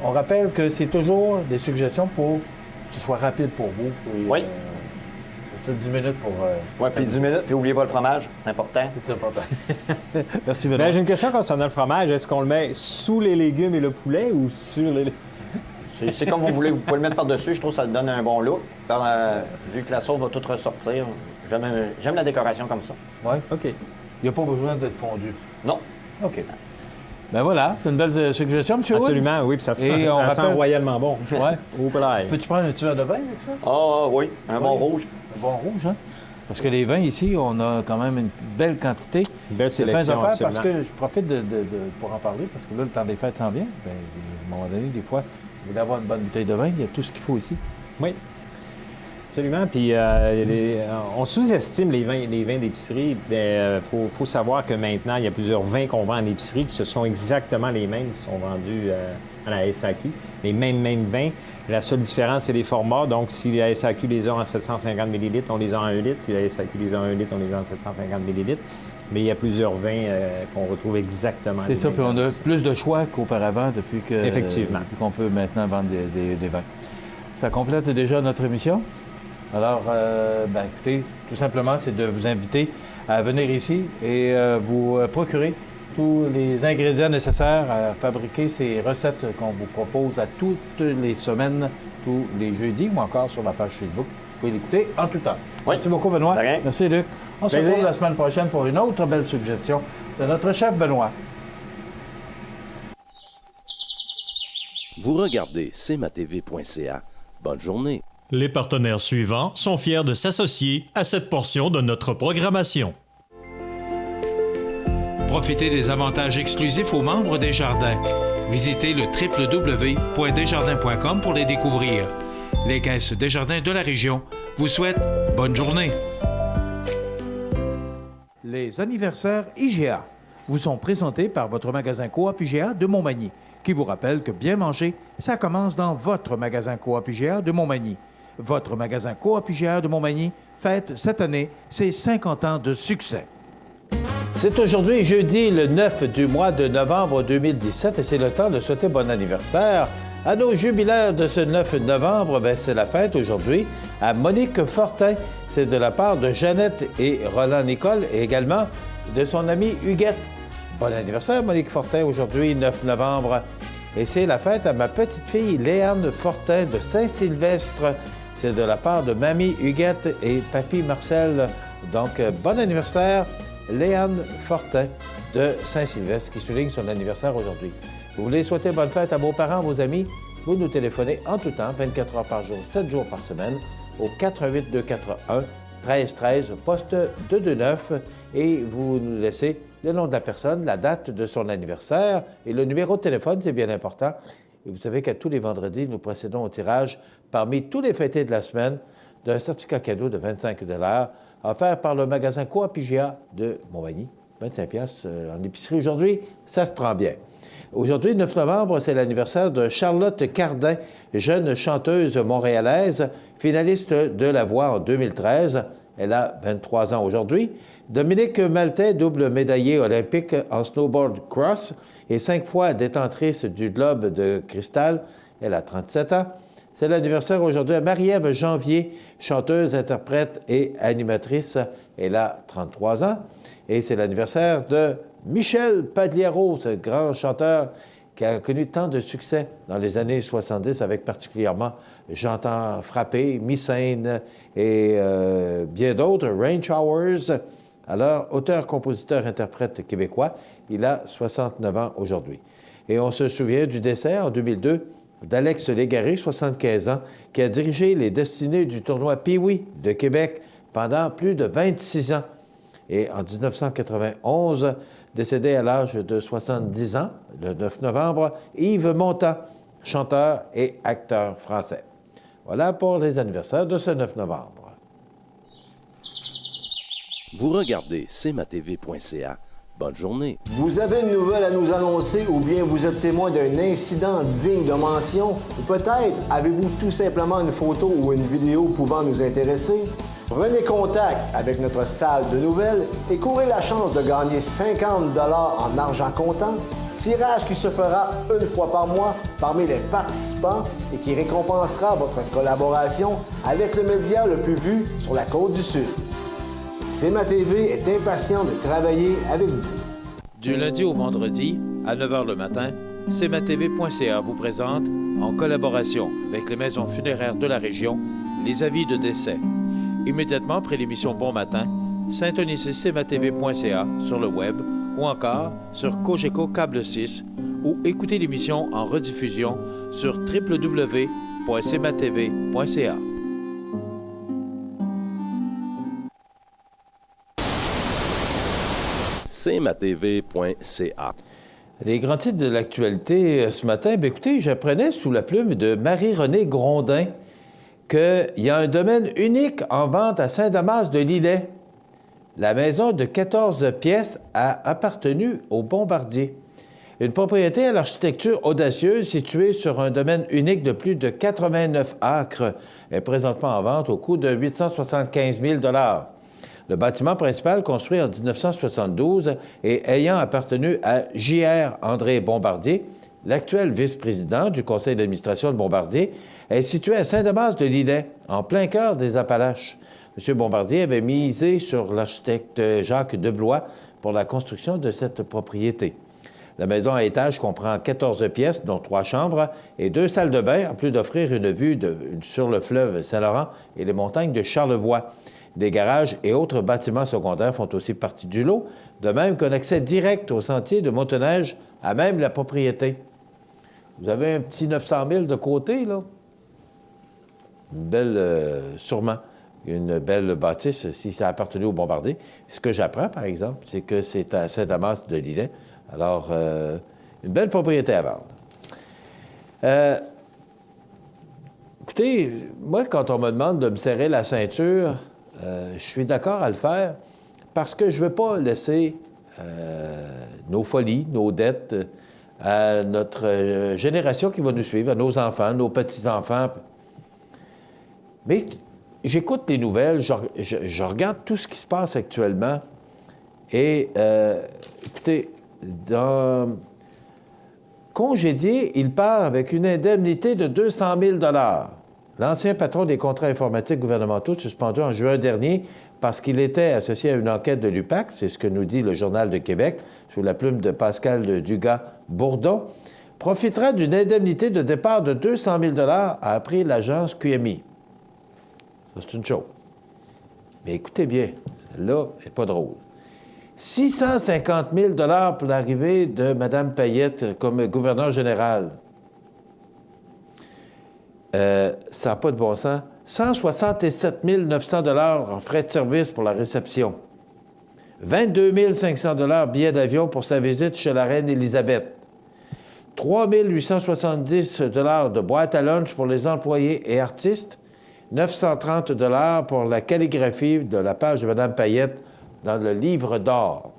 On rappelle que c'est toujours des suggestions pour que ce soit rapide pour vous. Et, Oui. c'est 10 minutes pour... Oui, puis 10 minutes, puis n'oubliez pas le fromage, c'est important. C'est important. Merci, Benoît. Ben, j'ai une question concernant le fromage. Est-ce qu'on le met sous les légumes et le poulet ou sur les... C'est comme vous voulez, vous pouvez le mettre par-dessus, je trouve que ça donne un bon look. Vu que la sauce va tout ressortir, j'aime la décoration comme ça. Oui? OK. Il n'y a pas besoin d'être fondu. Non. OK. Ben voilà, c'est une belle suggestion, M. Wood. Absolument, oui, puis ça Et on sent rappelle- royalement bon. Ouais. Au plat. Peux-tu prendre un petit verre de vin avec ça? Ah oui, un bon rouge. Un bon rouge, hein? Parce que les vins ici, on a quand même une belle quantité. Une belle de fins sélection, offertes, parce absolument. que je profite pour en parler, parce que là, le temps des fêtes s'en vient. Ben, à un moment donné, des fois, vous voulez avoir une bonne bouteille de vin, il y a tout ce qu'il faut ici. Oui. Absolument. Puis on sous-estime les vins d'épicerie. Il faut savoir que maintenant, il y a plusieurs vins qu'on vend en épicerie qui ce sont exactement les mêmes qui sont vendus à la SAQ. Les mêmes vins. La seule différence, c'est les formats. Donc, si la SAQ les a en 750 ml, on les a en 1 litre. Si la SAQ les a en 1 litre, on les a en 750 ml. Mais il y a plusieurs vins qu'on retrouve exactement. C'est ça, puis on a plus de choix qu'auparavant depuis Effectivement. Qu'on peut maintenant vendre des vins. Ça complète déjà notre émission. Alors, écoutez, tout simplement, c'est de vous inviter à venir ici et vous procurer tous les ingrédients nécessaires à fabriquer ces recettes qu'on vous propose à toutes les semaines, tous les jeudis ou encore sur la page Facebook. Vous pouvez l'écouter en tout temps. Oui. Merci beaucoup, Benoît. Merci, Luc. On se retrouve la semaine prochaine pour une autre belle suggestion de notre chef Benoît. Vous regardez cmatv.ca. Bonne journée. Les partenaires suivants sont fiers de s'associer à cette portion de notre programmation. Profitez des avantages exclusifs aux membres des Jardins. Visitez le www.desjardins.com pour les découvrir. Les caisses Desjardins de la région vous souhaitent bonne journée. Les anniversaires IGA vous sont présentés par votre magasin Coop IGA de Montmagny, qui vous rappelle que bien manger, ça commence dans votre magasin Coop IGA de Montmagny. Votre magasin Coop IGA de Montmagny fête cette année ses 50 ans de succès. C'est aujourd'hui jeudi le 9 du mois de novembre 2017 et c'est le temps de souhaiter bon anniversaire à nos jubilaires de ce 9 novembre. C'est la fête aujourd'hui à Monique Fortin. C'est de la part de Jeannette et Roland Nicole et également de son amie Huguette. Bon anniversaire Monique Fortin aujourd'hui 9 novembre. Et c'est la fête à ma petite fille Léane Fortin de Saint-Sylvestre. C'est de la part de mamie Huguette et papy Marcel. Donc bon anniversaire Léane Fortin de Saint-Sylvestre qui souligne son anniversaire aujourd'hui. Vous voulez souhaiter bonne fête à vos parents, vos amis? Vous nous téléphonez en tout temps, 24 heures par jour, 7 jours par semaine, au 88 241 13 13, poste 229, et vous nous laissez le nom de la personne, la date de son anniversaire et le numéro de téléphone, c'est bien important. Et vous savez qu'à tous les vendredis, nous procédons au tirage parmi tous les fêtés de la semaine d'un certificat cadeau de 25 $ offert par le magasin Coop IGA de Montmagny. 25 $ en épicerie aujourd'hui, ça se prend bien. Aujourd'hui, 9 novembre, c'est l'anniversaire de Charlotte Cardin, jeune chanteuse montréalaise, finaliste de La Voix en 2013. Elle a 23 ans aujourd'hui. Dominique Maltais, double médaillée olympique en snowboard cross et 5 fois détentrice du globe de cristal. Elle a 37 ans. C'est l'anniversaire aujourd'hui à Marie-Ève Janvier, chanteuse, interprète et animatrice. Elle a 33 ans. Et c'est l'anniversaire de Michel Pagliaro, ce grand chanteur qui a connu tant de succès dans les années 70, avec particulièrement J'entends frapper, Mycène et bien d'autres, Rain Showers. Alors, auteur, compositeur, interprète québécois, il a 69 ans aujourd'hui. Et on se souvient du décès en 2002 d'Alex Légaré, 75 ans, qui a dirigé les destinées du tournoi Pee-Wee de Québec pendant plus de 26 ans. Et en 1991, décédé à l'âge de 70 ans, le 9 novembre, Yves Montand, chanteur et acteur français. Voilà pour les anniversaires de ce 9 novembre. Vous regardez cmatv.ca. Bonne journée. Vous avez une nouvelle à nous annoncer ou bien vous êtes témoin d'un incident digne de mention ou peut-être avez-vous tout simplement une photo ou une vidéo pouvant nous intéresser? Prenez contact avec notre salle de nouvelles et courez la chance de gagner 50 $ en argent comptant, tirage qui se fera une fois par mois parmi les participants et qui récompensera votre collaboration avec le média le plus vu sur la Côte-du-Sud. CMA-TV est impatient de travailler avec vous. Du lundi au vendredi, à 9 h le matin, CMATV.ca vous présente, en collaboration avec les maisons funéraires de la région, les avis de décès. Immédiatement après l'émission Bon Matin, syntonisez CMATV.ca sur le web ou encore sur Cogeco Câble 6 ou écoutez l'émission en rediffusion sur www.cmatv.ca. cmatv.ca. Les grands titres de l'actualité ce matin, bien écoutez, j'apprenais sous la plume de Marie-Renée Grondin qu'il y a un domaine unique en vente à Saint-Damas-de-Lillet. La maison de 14 pièces a appartenu aux Bombardier. Une propriété à l'architecture audacieuse située sur un domaine unique de plus de 89 acres est présentement en vente au coût de 875 000 $. Le bâtiment principal, construit en 1972 et ayant appartenu à J.R. André Bombardier, l'actuel vice-président du conseil d'administration de Bombardier, est situé à Saint-Damas-de-Lillet, en plein cœur des Appalaches. M. Bombardier avait misé sur l'architecte Jacques Deblois pour la construction de cette propriété. La maison à étage comprend 14 pièces, dont 3 chambres et 2 salles de bain, en plus d'offrir une vue sur le fleuve Saint-Laurent et les montagnes de Charlevoix. Des garages et autres bâtiments secondaires font aussi partie du lot, de même qu'un accès direct au sentier de motoneige à même la propriété. Vous avez un petit 900 000 de côté, là. Une belle, sûrement, une belle bâtisse si ça appartenait au Bombardier. Ce que j'apprends, par exemple, c'est que c'est à Saint-Damas-de-Lillet. Alors, une belle propriété à vendre. Écoutez, moi, quand on me demande de me serrer la ceinture, je suis d'accord à le faire parce que je ne veux pas laisser nos folies, nos dettes à notre génération qui va nous suivre, à nos enfants, nos petits-enfants. Mais j'écoute les nouvelles, je regarde tout ce qui se passe actuellement et, écoutez, dans congédié, il part avec une indemnité de 200 000 $. L'ancien patron des contrats informatiques gouvernementaux suspendu en juin dernier parce qu'il était associé à une enquête de l'UPAC, c'est ce que nous dit le Journal de Québec, sous la plume de Pascal Dugas-Bourdon, profitera d'une indemnité de départ de 200 000 $, a appris l'agence QMI. Ça, c'est une chose. Mais écoutez bien, celle-là n'est pas drôle. 650 000 $ pour l'arrivée de Mme Payette comme gouverneur général. Ça n'a pas de bon sens. 167 900 $ en frais de service pour la réception. 22 500 $ billets d'avion pour sa visite chez la reine Élisabeth. 3 870 $ de boîte à lunch pour les employés et artistes. 930 $ pour la calligraphie de la page de Mme Payette dans le livre d'or.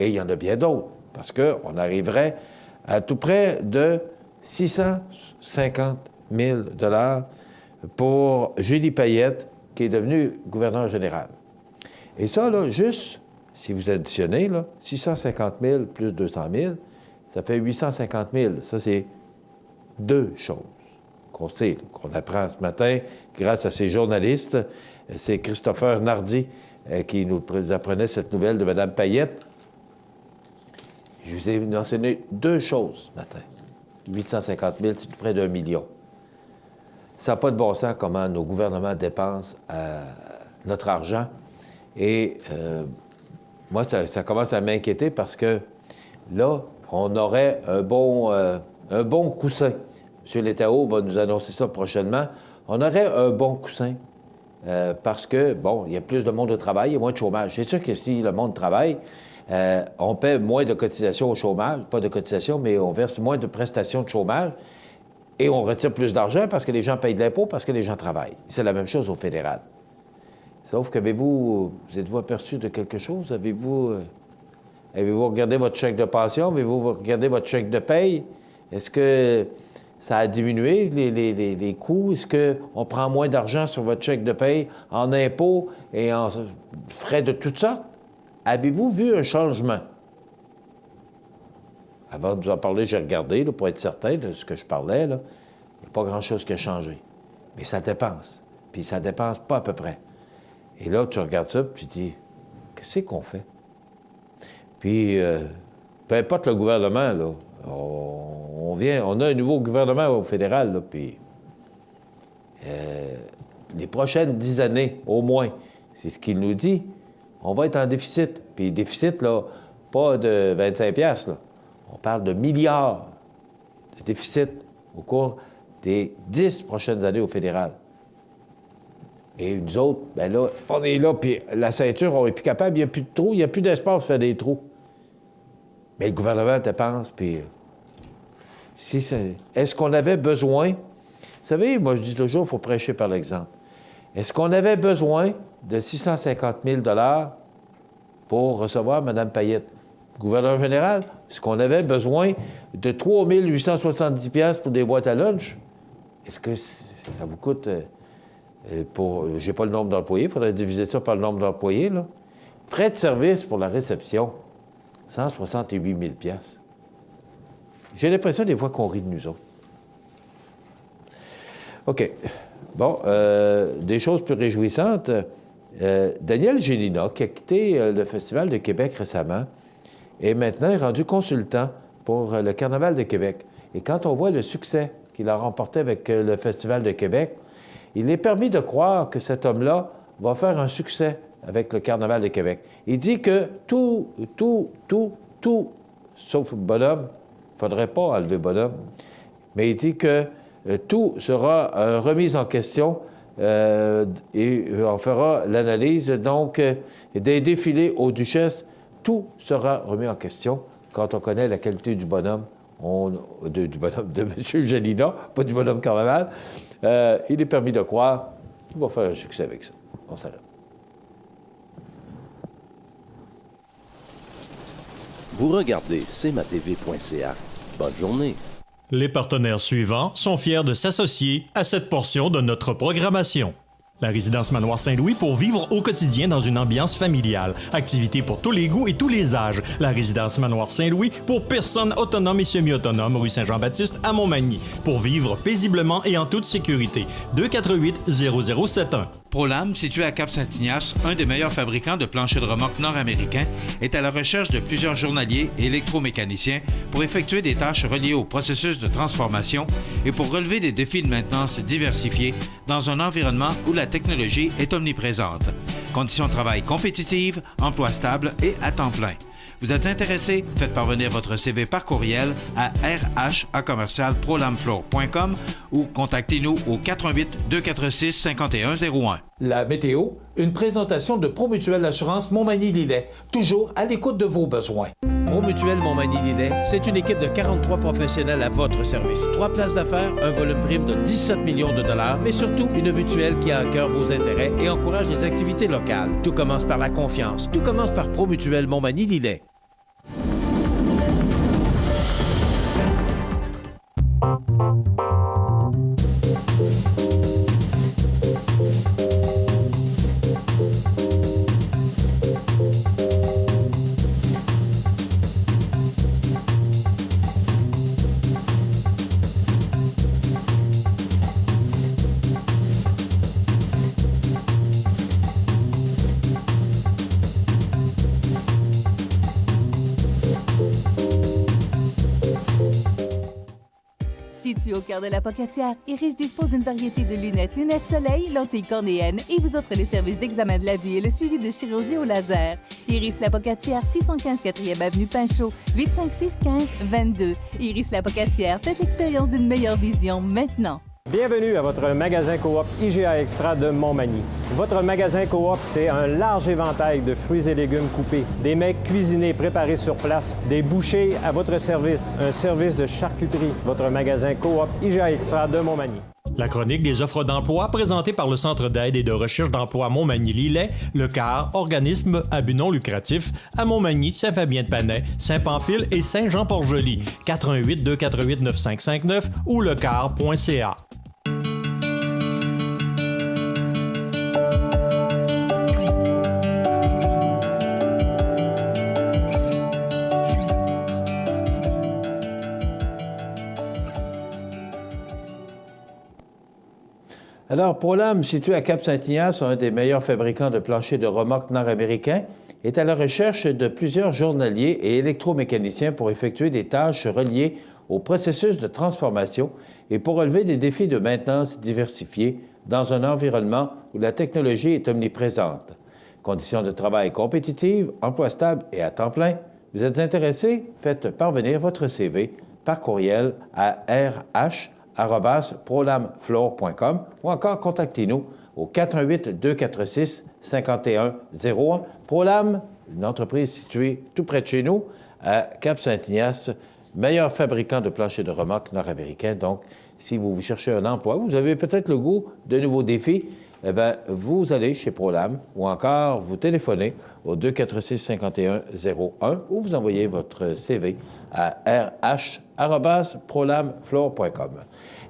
Et il y en a bien d'autres, parce qu'on arriverait à tout près de 650 000 $ pour Julie Payette, qui est devenue gouverneure générale. Et ça, là, juste, si vous additionnez, là, 650 000 plus 200 000, ça fait 850 000. Ça, c'est deux choses qu'on sait, qu'on apprend ce matin grâce à ces journalistes. C'est Christopher Nardi qui nous apprenait cette nouvelle de Mme Payette. Je vous ai mentionné deux choses ce matin. 850 000, c'est tout près d'1 million. Ça n'a pas de bon sens comment nos gouvernements dépensent notre argent. Et moi, ça commence à m'inquiéter parce que là, on aurait un bon coussin. M. Letao va nous annoncer ça prochainement. On aurait un bon coussin parce que, bon, il y a plus de monde au travail, il y a moins de chômage. C'est sûr que si le monde travaille, on paie moins de cotisations au chômage, pas de cotisations, mais on verse moins de prestations de chômage et on retire plus d'argent parce que les gens payent de l'impôt, parce que les gens travaillent. C'est la même chose au fédéral. Sauf que vous êtes-vous aperçu de quelque chose? Avez-vous regardé votre chèque de pension? Avez-vous regardé votre chèque de paye? Est-ce que ça a diminué, les coûts? Est-ce qu'on prend moins d'argent sur votre chèque de paye en impôts et en frais de toutes sortes? Avez-vous vu un changement? Avant de vous en parler, j'ai regardé, là, pour être certain de ce que je parlais. Là. Il n'y a pas grand-chose qui a changé. Mais ça dépense. Puis ça dépense pas à peu près. Et là, tu regardes ça, puis tu dis, qu'est-ce qu'on fait? Puis, peu importe le gouvernement, là, on a un nouveau gouvernement au fédéral, là, puis les prochaines 10 années, au moins, c'est ce qu'il nous dit, on va être en déficit. Puis déficit, là, pas de 25 $, là. On parle de milliards de déficit au cours des 10 prochaines années au fédéral. Et nous autres, bien là, on est là, puis la ceinture, on n'est plus capable, il n'y a plus de trous, il n'y a plus d'espace pour faire des trous. Mais le gouvernement dépense, puis est-ce qu'on avait besoin Vous savez, moi, je dis toujours, il faut prêcher par l'exemple. Est-ce qu'on avait besoin de 650 000 pour recevoir Mme Payette? Gouverneur général, est-ce qu'on avait besoin de 3 870 $ pour des boîtes à lunch? Est-ce que ça vous coûte j'ai pas le nombre d'employés, il faudrait diviser ça par le nombre d'employés, là. Frais de service pour la réception, 168 000 $. J'ai l'impression des fois qu'on rit de nous autres. OK. Bon, des choses plus réjouissantes. Daniel Gélina, qui a quitté le Festival de Québec récemment, est maintenant rendu consultant pour le Carnaval de Québec. Et quand on voit le succès qu'il a remporté avec le Festival de Québec, il est permis de croire que cet homme-là va faire un succès avec le Carnaval de Québec. Il dit que tout, sauf Bonhomme, il ne faudrait pas enlever Bonhomme, mais il dit que tout sera remis en question et on fera l'analyse. Donc, des défilés aux Duchesses, tout sera remis en question quand on connaît la qualité du bonhomme, de M. Gélina, pas du bonhomme Carnaval. Il est permis de croire qu'il va faire un succès avec ça. On s'arrête. Vous regardez cmatv.ca. Bonne journée. Les partenaires suivants sont fiers de s'associer à cette portion de notre programmation. La résidence Manoir Saint-Louis pour vivre au quotidien dans une ambiance familiale. Activités pour tous les goûts et tous les âges. La résidence Manoir Saint-Louis pour personnes autonomes et semi-autonomes, rue Saint-Jean-Baptiste à Montmagny. Pour vivre paisiblement et en toute sécurité. 248-0071. ProLam, situé à Cap-Saint-Ignace, un des meilleurs fabricants de planchers de remorque nord-américains, est à la recherche de plusieurs journaliers et électromécaniciens pour effectuer des tâches reliées au processus de transformation et pour relever des défis de maintenance diversifiés dans un environnement où la technologie est omniprésente. Conditions de travail compétitives, emploi stable et à temps plein. Vous êtes intéressé? Faites parvenir votre CV par courriel à rh@prolamfloor.com ou contactez-nous au 418-246-5101. La météo, une présentation de Promutuelle Assurance Montmagny-Lillet, toujours à l'écoute de vos besoins. Promutuelle Montmagny-Lillet, c'est une équipe de 43 professionnels à votre service. 3 places d'affaires, un volume prime de 17 millions de dollars, mais surtout une mutuelle qui a à cœur vos intérêts et encourage les activités locales. Tout commence par la confiance. Tout commence par Promutuelle Montmagny-Lillet. Situé au cœur de la Pocatière, Iris dispose d'une variété de lunettes soleil, lentilles cornéennes et vous offre les services d'examen de la vue et le suivi de chirurgie au laser. Iris La Pocatière, 615 4e Avenue Pinchot, 856-15-22. Iris La Pocatière, faites l'expérience d'une meilleure vision maintenant. Bienvenue à votre magasin Coop IGA Extra de Montmagny. Votre magasin Coop, c'est un large éventail de fruits et légumes coupés, des mets cuisinés préparés sur place, des bouchées à votre service, un service de charcuterie. Votre magasin Coop IGA Extra de Montmagny. La chronique des offres d'emploi présentée par le Centre d'aide et de recherche d'emploi Montmagny-Lillet, le CAR, organisme à but non lucratif, à Montmagny, Saint-Fabien-de-Panay, Saint-Pamphile et Saint-Jean-Port-Joli. 418-248-9559 ou lecar.ca. Alors, ProLam, situé à Cap-Saint-Ignace, un des meilleurs fabricants de planchers de remorques nord-américains, est à la recherche de plusieurs journaliers et électromécaniciens pour effectuer des tâches reliées au processus de transformation et pour relever des défis de maintenance diversifiés dans un environnement où la technologie est omniprésente. Conditions de travail compétitives, emploi stable et à temps plein. Vous êtes intéressé? Faites parvenir votre CV par courriel à rh@prolamfloor.com ou encore contactez-nous au 418-246-5101. ProLam, une entreprise située tout près de chez nous, à Cap-Saint-Ignace, meilleur fabricant de planchers de remorques nord-américains. Donc, Si vous cherchez un emploi, vous avez peut-être le goût de nouveaux défis, eh bien, vous allez chez ProLam ou encore vous téléphonez au 246-5101 ou vous envoyez votre CV à rh@prolamfloor.com.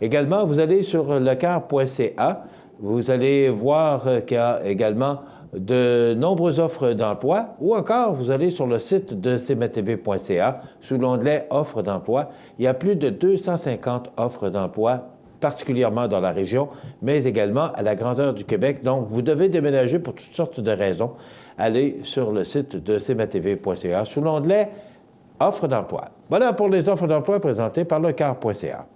Également, vous allez sur lecar.ca. Vous allez voir qu'il y a également de nombreuses offres d'emploi ou encore vous allez sur le site de cmatv.ca sous l'onglet « Offres d'emploi ». Il y a plus de 250 offres d'emploi particulièrement dans la région, mais également à la grandeur du Québec. Donc, vous devez déménager pour toutes sortes de raisons. Allez sur le site de cmatv.ca sous l'onglet « Offres d'emploi ». Voilà pour les offres d'emploi présentées par lecar.ca.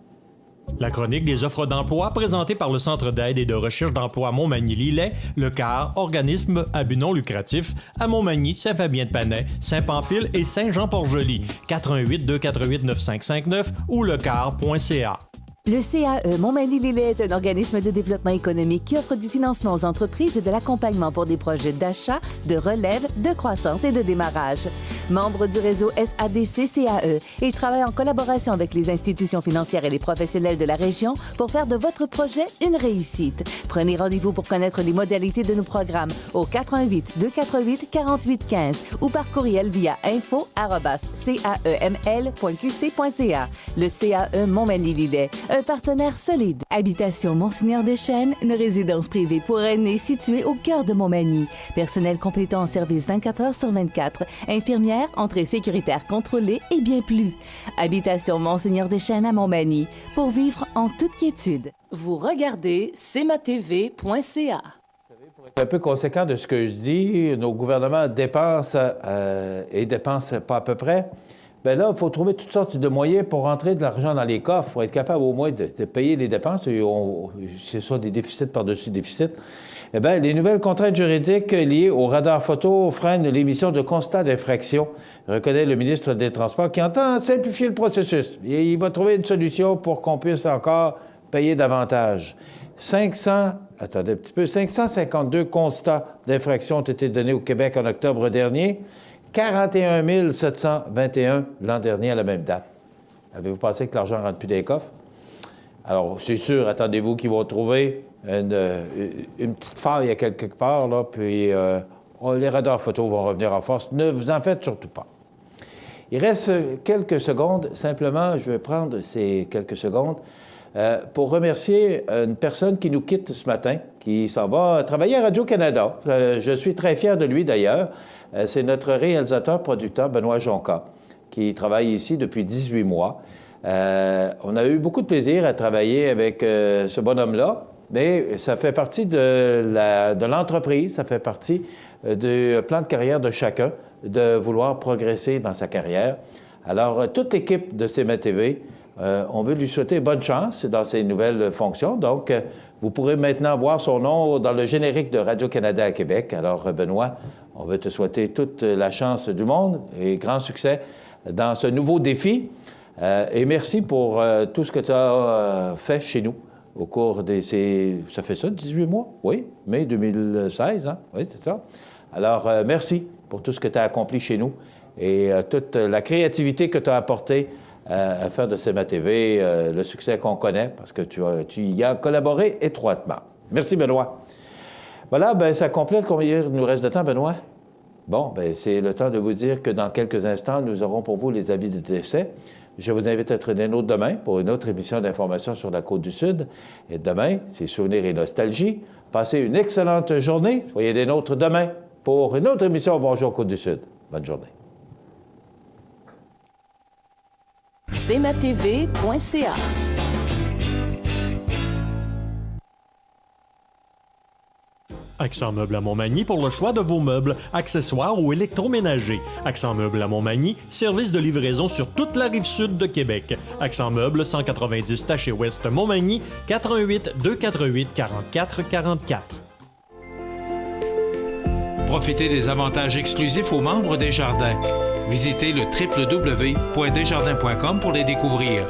La chronique des offres d'emploi présentée par le Centre d'aide et de recherche d'emploi Montmagny-Lillet, le CAR, organisme à but non lucratif, à Montmagny, Saint-Fabien-de-Panay, Saint-Pamphile et Saint-Jean-Port-Joli. 418-248-9559 ou lecar.ca. Le CAE Montmagny-Lillet est un organisme de développement économique qui offre du financement aux entreprises et de l'accompagnement pour des projets d'achat, de relève, de croissance et de démarrage. Membre du réseau SADC-CAE, il travaille en collaboration avec les institutions financières et les professionnels de la région pour faire de votre projet une réussite. Prenez rendez-vous pour connaître les modalités de nos programmes au 418-248-4815 ou par courriel via info@caeml.qc.ca. Le CAE Montmagny-Lillet, un partenaire solide. Habitation Monseigneur-des-Chênes, une résidence privée pour aînés située au cœur de Montmagny. Personnel complétant en service 24 heures sur 24. Infirmière, entrée sécuritaire contrôlée et bien plus. Habitation Monseigneur-des-Chênes à Montmagny, pour vivre en toute quiétude. Vous regardez cmatv.ca. C'est un peu conséquent de ce que je dis. Nos gouvernements dépensent et dépensent pas à peu près. Bien là, il faut trouver toutes sortes de moyens pour rentrer de l'argent dans les coffres, pour être capable au moins de payer les dépenses. Ce sont des déficits par-dessus déficits. Eh bien, les nouvelles contraintes juridiques liées au radar photo freinent l'émission de constats d'infraction, reconnaît le ministre des Transports, qui entend simplifier le processus. Et il va trouver une solution pour qu'on puisse encore payer davantage. 552 constats d'infraction ont été donnés au Québec en octobre dernier. 41 721 l'an dernier à la même date. Avez-vous pensé que l'argent ne rentre plus des coffres? Alors, c'est sûr, attendez-vous qu'ils vont trouver une petite faille à quelque part, là, puis les radars photos vont revenir en force. Ne vous en faites surtout pas. Il reste quelques secondes. Simplement, je vais prendre ces quelques secondes pour remercier une personne qui nous quitte ce matin, qui s'en va travailler à Radio-Canada. Je suis très fier de lui, d'ailleurs. C'est notre réalisateur-producteur, Benoît Jonca, qui travaille ici depuis 18 mois. On a eu beaucoup de plaisir à travailler avec ce bonhomme-là, mais ça fait partie de l'entreprise, ça fait partie du plan de carrière de chacun, de vouloir progresser dans sa carrière. Alors, toute l'équipe de CMA-TV, on veut lui souhaiter bonne chance dans ses nouvelles fonctions. Donc, vous pourrez maintenant voir son nom dans le générique de Radio-Canada à Québec. Alors, Benoît, on veut te souhaiter toute la chance du monde et grand succès dans ce nouveau défi. Et merci pour tout ce que tu as fait chez nous au cours de ces... Ça fait ça, 18 mois? Oui, mai 2016, hein? Oui, c'est ça. Alors, merci pour tout ce que tu as accompli chez nous et toute la créativité que tu as apportée à faire de CMA-TV le succès qu'on connaît, parce que tu y as collaboré étroitement. Merci, Benoît. Voilà, bien, ça complète combien il nous reste de temps, Benoît? Bon, bien, c'est le temps de vous dire que dans quelques instants, nous aurons pour vous les avis de décès. Je vous invite à être des nôtres demain pour une autre émission d'information sur la Côte-du-Sud. Et demain, c'est Souvenirs et Nostalgie. Passez une excellente journée. Soyez des nôtres demain pour une autre émission Bonjour Côte-du-Sud. Bonne journée. cmatv.ca. Accent Meubles à Montmagny pour le choix de vos meubles, accessoires ou électroménagers. Accent Meubles à Montmagny, service de livraison sur toute la rive sud de Québec. Accent Meubles, 190 Taché Ouest Montmagny, 418-248-4444. Profitez des avantages exclusifs aux membres des Jardins. Visitez le www.desjardins.com pour les découvrir.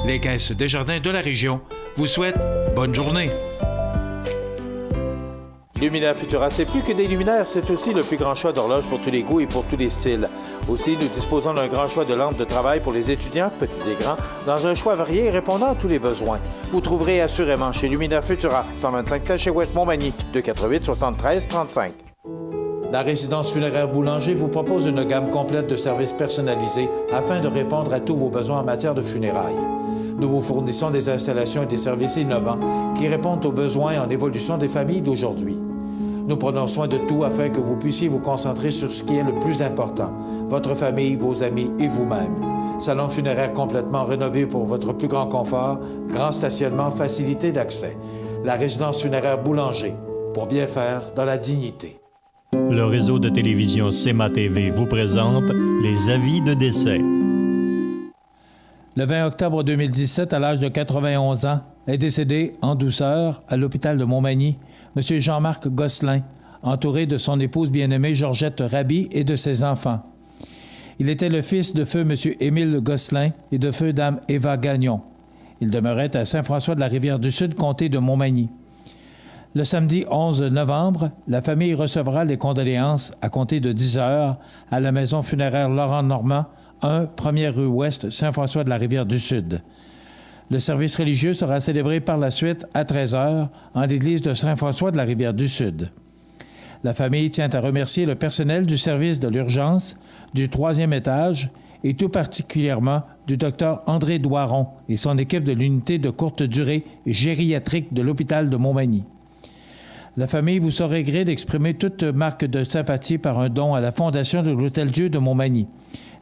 Les caisses Desjardins de la région vous souhaitent bonne journée. Luminaire Futura, c'est plus que des luminaires, c'est aussi le plus grand choix d'horloges pour tous les goûts et pour tous les styles. Aussi, nous disposons d'un grand choix de lampes de travail pour les étudiants, petits et grands, dans un choix varié et répondant à tous les besoins. Vous trouverez assurément chez Lumina Futura, 125 chez West Montmagny, 248 73 35. La résidence funéraire Boulanger vous propose une gamme complète de services personnalisés afin de répondre à tous vos besoins en matière de funérailles. Nous vous fournissons des installations et des services innovants qui répondent aux besoins en évolution des familles d'aujourd'hui. Nous prenons soin de tout afin que vous puissiez vous concentrer sur ce qui est le plus important, votre famille, vos amis et vous-même. Salon funéraire complètement rénové pour votre plus grand confort, grand stationnement, facilité d'accès. La résidence funéraire Boulanger, pour bien faire dans la dignité. Le réseau de télévision CEMA TV vous présente les avis de décès. Le 20 octobre 2017, à l'âge de 91 ans, est décédé en douceur à l'hôpital de Montmagny M. Jean-Marc Gosselin, entouré de son épouse bien-aimée Georgette Raby et de ses enfants. Il était le fils de feu M. Émile Gosselin et de feu Dame Eva Gagnon. Il demeurait à Saint-François-de-la-Rivière-du-Sud, comté de Montmagny. Le samedi 11 novembre, la famille recevra les condoléances à compter de 10 heures à la maison funéraire Laurent-Normand, 1 première rue Ouest, Saint-François-de-la-Rivière-du-Sud. Le service religieux sera célébré par la suite à 13 heures en l'église de Saint-François-de-la-Rivière-du-Sud. La famille tient à remercier le personnel du service de l'urgence, du 3e étage et tout particulièrement du docteur André Doiron et son équipe de l'unité de courte durée gériatrique de l'hôpital de Montmagny. La famille vous saurait gré d'exprimer toute marque de sympathie par un don à la Fondation de l'Hôtel-Dieu de Montmagny.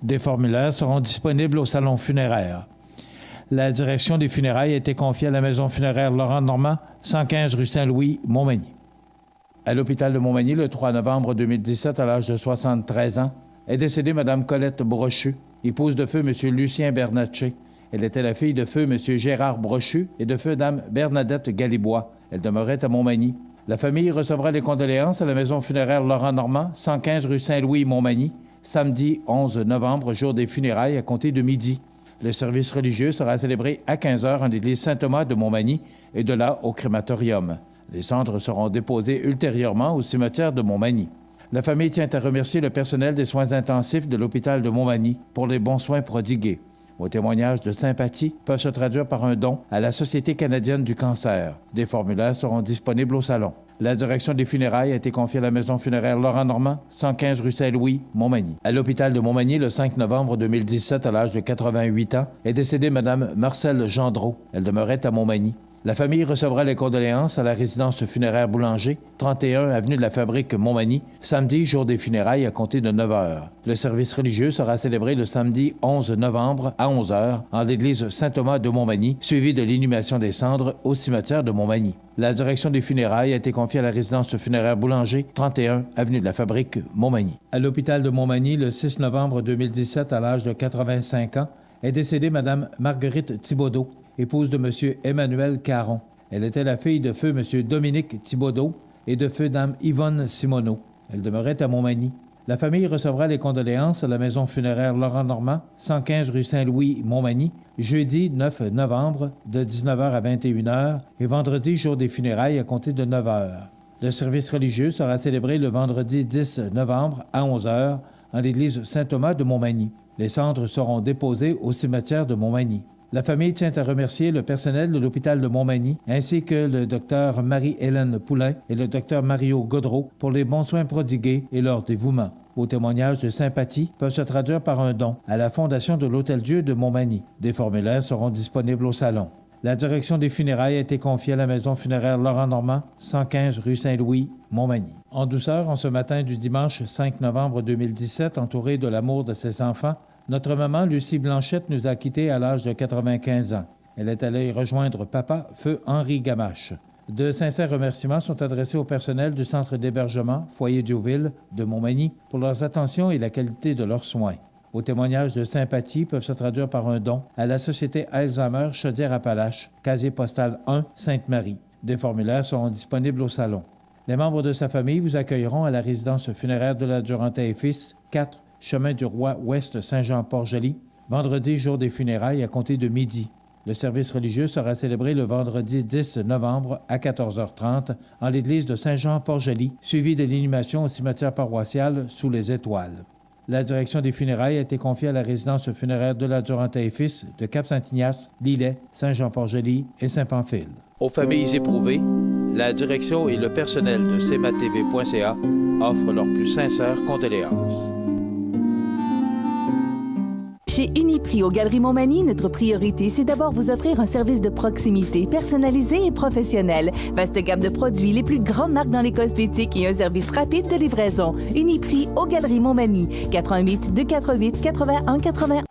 Des formulaires seront disponibles au salon funéraire. La direction des funérailles a été confiée à la maison funéraire Laurent-Normand, 115 rue Saint-Louis, Montmagny. À l'hôpital de Montmagny, le 3 novembre 2017, à l'âge de 73 ans, est décédée Mme Colette Brochu, épouse de feu M. Lucien Bernatchez. Elle était la fille de feu M. Gérard Brochu et de feu Dame Bernadette Galibois. Elle demeurait à Montmagny. La famille recevra les condoléances à la maison funéraire Laurent-Normand, 115 rue Saint-Louis, Montmagny, samedi 11 novembre, jour des funérailles, à compter de midi. Le service religieux sera célébré à 15 heures en l'église Saint-Thomas de Montmagny et de là au crématorium. Les cendres seront déposées ultérieurement au cimetière de Montmagny. La famille tient à remercier le personnel des soins intensifs de l'hôpital de Montmagny pour les bons soins prodigués. Vos témoignages de sympathie peuvent se traduire par un don à la Société canadienne du cancer. Des formulaires seront disponibles au salon. La direction des funérailles a été confiée à la maison funéraire Laurent-Normand, 115 rue Saint-Louis, Montmagny. À l'hôpital de Montmagny, le 5 novembre 2017, à l'âge de 88 ans, est décédée Mme Marcelle Gendreau. Elle demeurait à Montmagny. La famille recevra les condoléances à la résidence funéraire Boulanger, 31 avenue de la Fabrique, Montmagny, samedi, jour des funérailles, à compter de 9 heures. Le service religieux sera célébré le samedi 11 novembre à 11 heures en l'église Saint-Thomas de Montmagny, suivi de l'inhumation des cendres au cimetière de Montmagny. La direction des funérailles a été confiée à la résidence funéraire Boulanger, 31 avenue de la Fabrique, Montmagny. À l'hôpital de Montmagny, le 6 novembre 2017, à l'âge de 85 ans, est décédée Mme Marguerite Thibodeau, épouse de M. Emmanuel Caron. Elle était la fille de feu M. Dominique Thibodeau et de feu Dame Yvonne Simoneau. Elle demeurait à Montmagny. La famille recevra les condoléances à la maison funéraire Laurent-Normand, 115 rue Saint-Louis, Montmagny, jeudi 9 novembre, de 19h à 21h et vendredi, jour des funérailles, à compter de 9h. Le service religieux sera célébré le vendredi 10 novembre à 11h en l'église Saint-Thomas de Montmagny. Les cendres seront déposées au cimetière de Montmagny. La famille tient à remercier le personnel de l'hôpital de Montmagny, ainsi que le docteur Marie-Hélène Poulain et le docteur Mario Godreau pour les bons soins prodigués et leur dévouement. Vos témoignages de sympathie peuvent se traduire par un don à la Fondation de l'Hôtel-Dieu de Montmagny. Des formulaires seront disponibles au salon. La direction des funérailles a été confiée à la maison funéraire Laurent-Normand, 115 rue Saint-Louis, Montmagny. En douceur, en ce matin du dimanche 5 novembre 2017, entourée de l'amour de ses enfants, notre maman, Lucie Blanchette, nous a quittés à l'âge de 95 ans. Elle est allée rejoindre papa, feu Henri Gamache. De sincères remerciements sont adressés au personnel du centre d'hébergement Foyer Diouville de Montmagny pour leurs attentions et la qualité de leurs soins. Vos témoignages de sympathie peuvent se traduire par un don à la Société Alzheimer Chaudière-Appalaches, casier postal 1, Sainte-Marie. Des formulaires seront disponibles au salon. Les membres de sa famille vous accueilleront à la résidence funéraire de la Durantais et Fils, 4 Chemin du Roi Ouest Saint-Jean-Port-Joli, vendredi, jour des funérailles, à compter de midi. Le service religieux sera célébré le vendredi 10 novembre à 14h30 en l'église de Saint-Jean-Port-Joli, suivi de l'inhumation au cimetière paroissial sous les étoiles. La direction des funérailles a été confiée à la résidence funéraire de la Duranta et Fils de Cap-Saint-Ignace, Lillet, Saint-Jean-Port-Joli et Saint-Pamphile. Aux familles éprouvées, la direction et le personnel de cmatv.ca offrent leurs plus sincères condoléances. Chez Uniprix aux Galeries Montmagny, notre priorité, c'est d'abord vous offrir un service de proximité, personnalisé et professionnel. Vaste gamme de produits, les plus grandes marques dans les cosmétiques et un service rapide de livraison. Uniprix aux Galeries Montmagny, 88 248 81 81.